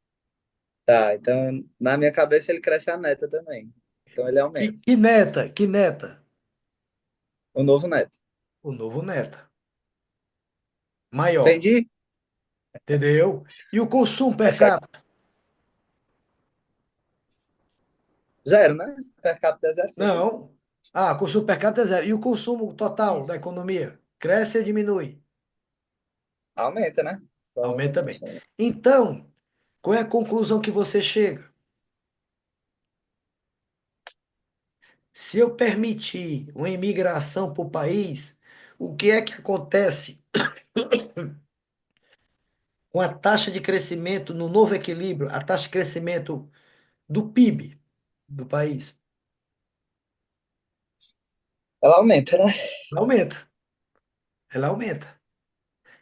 Tá, então na minha cabeça ele cresce a neta também. Então ele Que, aumenta. que neta, que neta? O novo neto. O novo neta. Maior, Entendi? entendeu? E o consumo per Mas faz capita? zero, né? Per capita é zero, você disse? Não. Ah, consumo per capita é zero. E o consumo total da Isso. economia? Cresce ou diminui? Aumenta, né? Aumenta também. Provavelmente. Né? Então, qual é a conclusão que você chega? Se eu permitir uma imigração para o país, o que é que acontece com a taxa de crescimento no novo equilíbrio, a taxa de crescimento do PIB do país? Ela aumenta, né? Ela aumenta. Ela aumenta.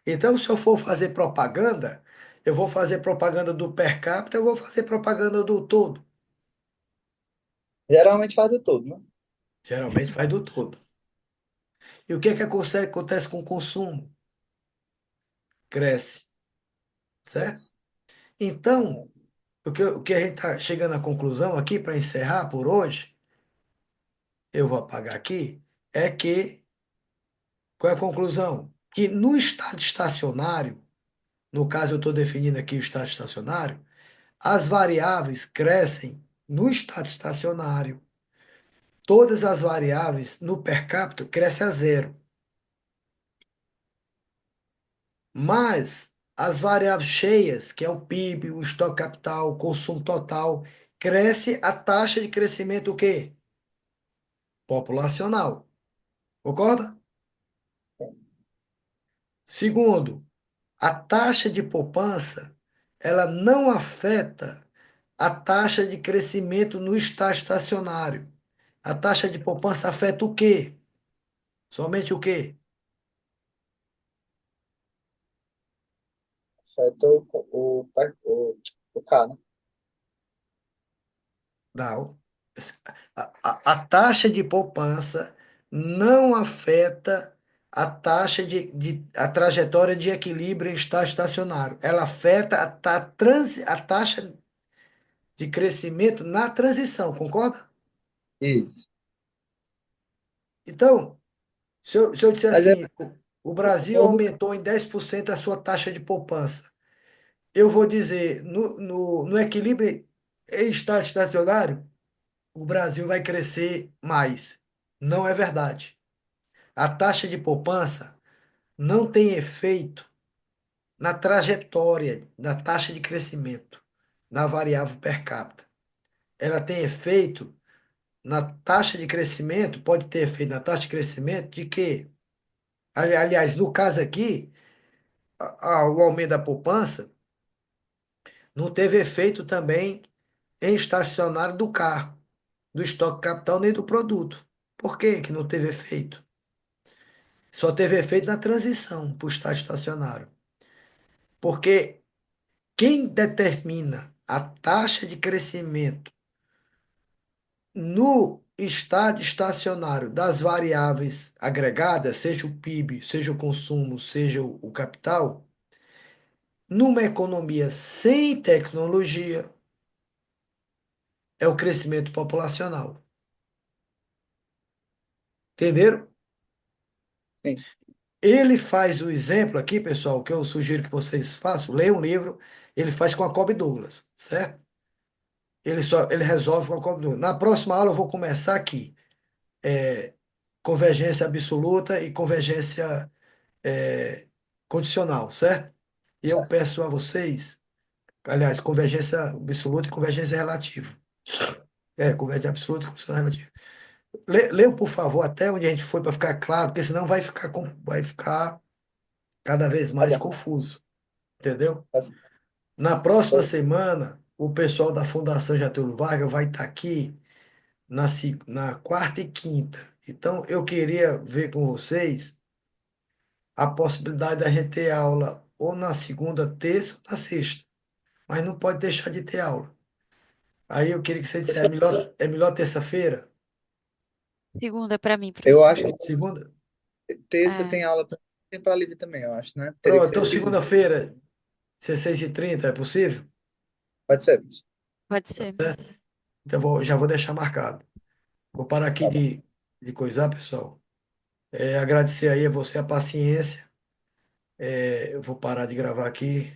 Então, se eu for fazer propaganda, eu vou fazer propaganda do per capita, eu vou fazer propaganda do todo. Geralmente faz o todo, né? Geralmente faz do todo. E o que é que acontece com o consumo? Cresce, certo? Cresce. Então, o que a gente está chegando à conclusão aqui, para encerrar por hoje, eu vou apagar aqui, é que, qual é a conclusão? Que no estado estacionário, no caso eu estou definindo aqui o estado estacionário, as variáveis crescem no estado estacionário. Todas as variáveis no per capita crescem a zero. Mas as variáveis cheias, que é o PIB, o estoque capital, o consumo total, cresce a taxa de crescimento o quê? Populacional. Concorda? Segundo, a taxa de poupança, ela não afeta a taxa de crescimento no estado estacionário. A taxa de poupança afeta o quê? Somente o quê? Afeta o K, né? Não. A taxa de poupança não afeta a taxa a trajetória de equilíbrio em estado estacionário. Ela afeta a taxa de crescimento na transição, concorda? Isso. Então, se eu disser Mas é assim, o o Brasil novo. aumentou em 10% a sua taxa de poupança, eu vou dizer, no equilíbrio em estado estacionário, o Brasil vai crescer mais. Não é verdade. A taxa de poupança não tem efeito na trajetória da taxa de crescimento, na variável per capita. Ela tem efeito na taxa de crescimento, pode ter efeito na taxa de crescimento de quê? Aliás, no caso aqui, o aumento da poupança não teve efeito também em estacionário do carro, do estoque capital nem do produto. Por que que não teve efeito? Só teve efeito na transição para o estado estacionário. Porque quem determina a taxa de crescimento No estado estacionário das variáveis agregadas, seja o PIB, seja o consumo, seja o capital, numa economia sem tecnologia, é o crescimento populacional. Entenderam? Sim. Ele faz o exemplo aqui, pessoal, que eu sugiro que vocês façam, leiam um livro, ele faz com a Cobb Douglas, certo? Ele resolve com a Cobb Douglas. Na próxima aula eu vou começar aqui, convergência absoluta e convergência é, condicional, certo? E eu Certo. peço a vocês, aliás, convergência absoluta e convergência relativa. Convergência absoluta e condicional relativa. Leu, por favor, até onde a gente foi para ficar claro, porque senão vai ficar cada vez Tá mais bom. confuso, entendeu? Tá, Na próxima semana, o pessoal da Fundação Getúlio Vargas vai estar aqui na quarta e quinta. Então, eu queria ver com vocês a possibilidade da gente ter aula ou na segunda, terça ou na sexta, mas não pode deixar de ter aula. Aí eu queria que você dissesse, é melhor terça-feira? Segunda para mim, eu professor. acho que Segunda? terça É, tem aula tem para livre também, eu acho, né? Teria que Pronto, ser então segunda. segunda-feira, 16h30, é possível? Pode ser, professor. pode ser. Então já vou deixar marcado. Vou parar aqui Tá bom. de coisar, pessoal. Agradecer aí a você a paciência. Eu vou parar de gravar aqui.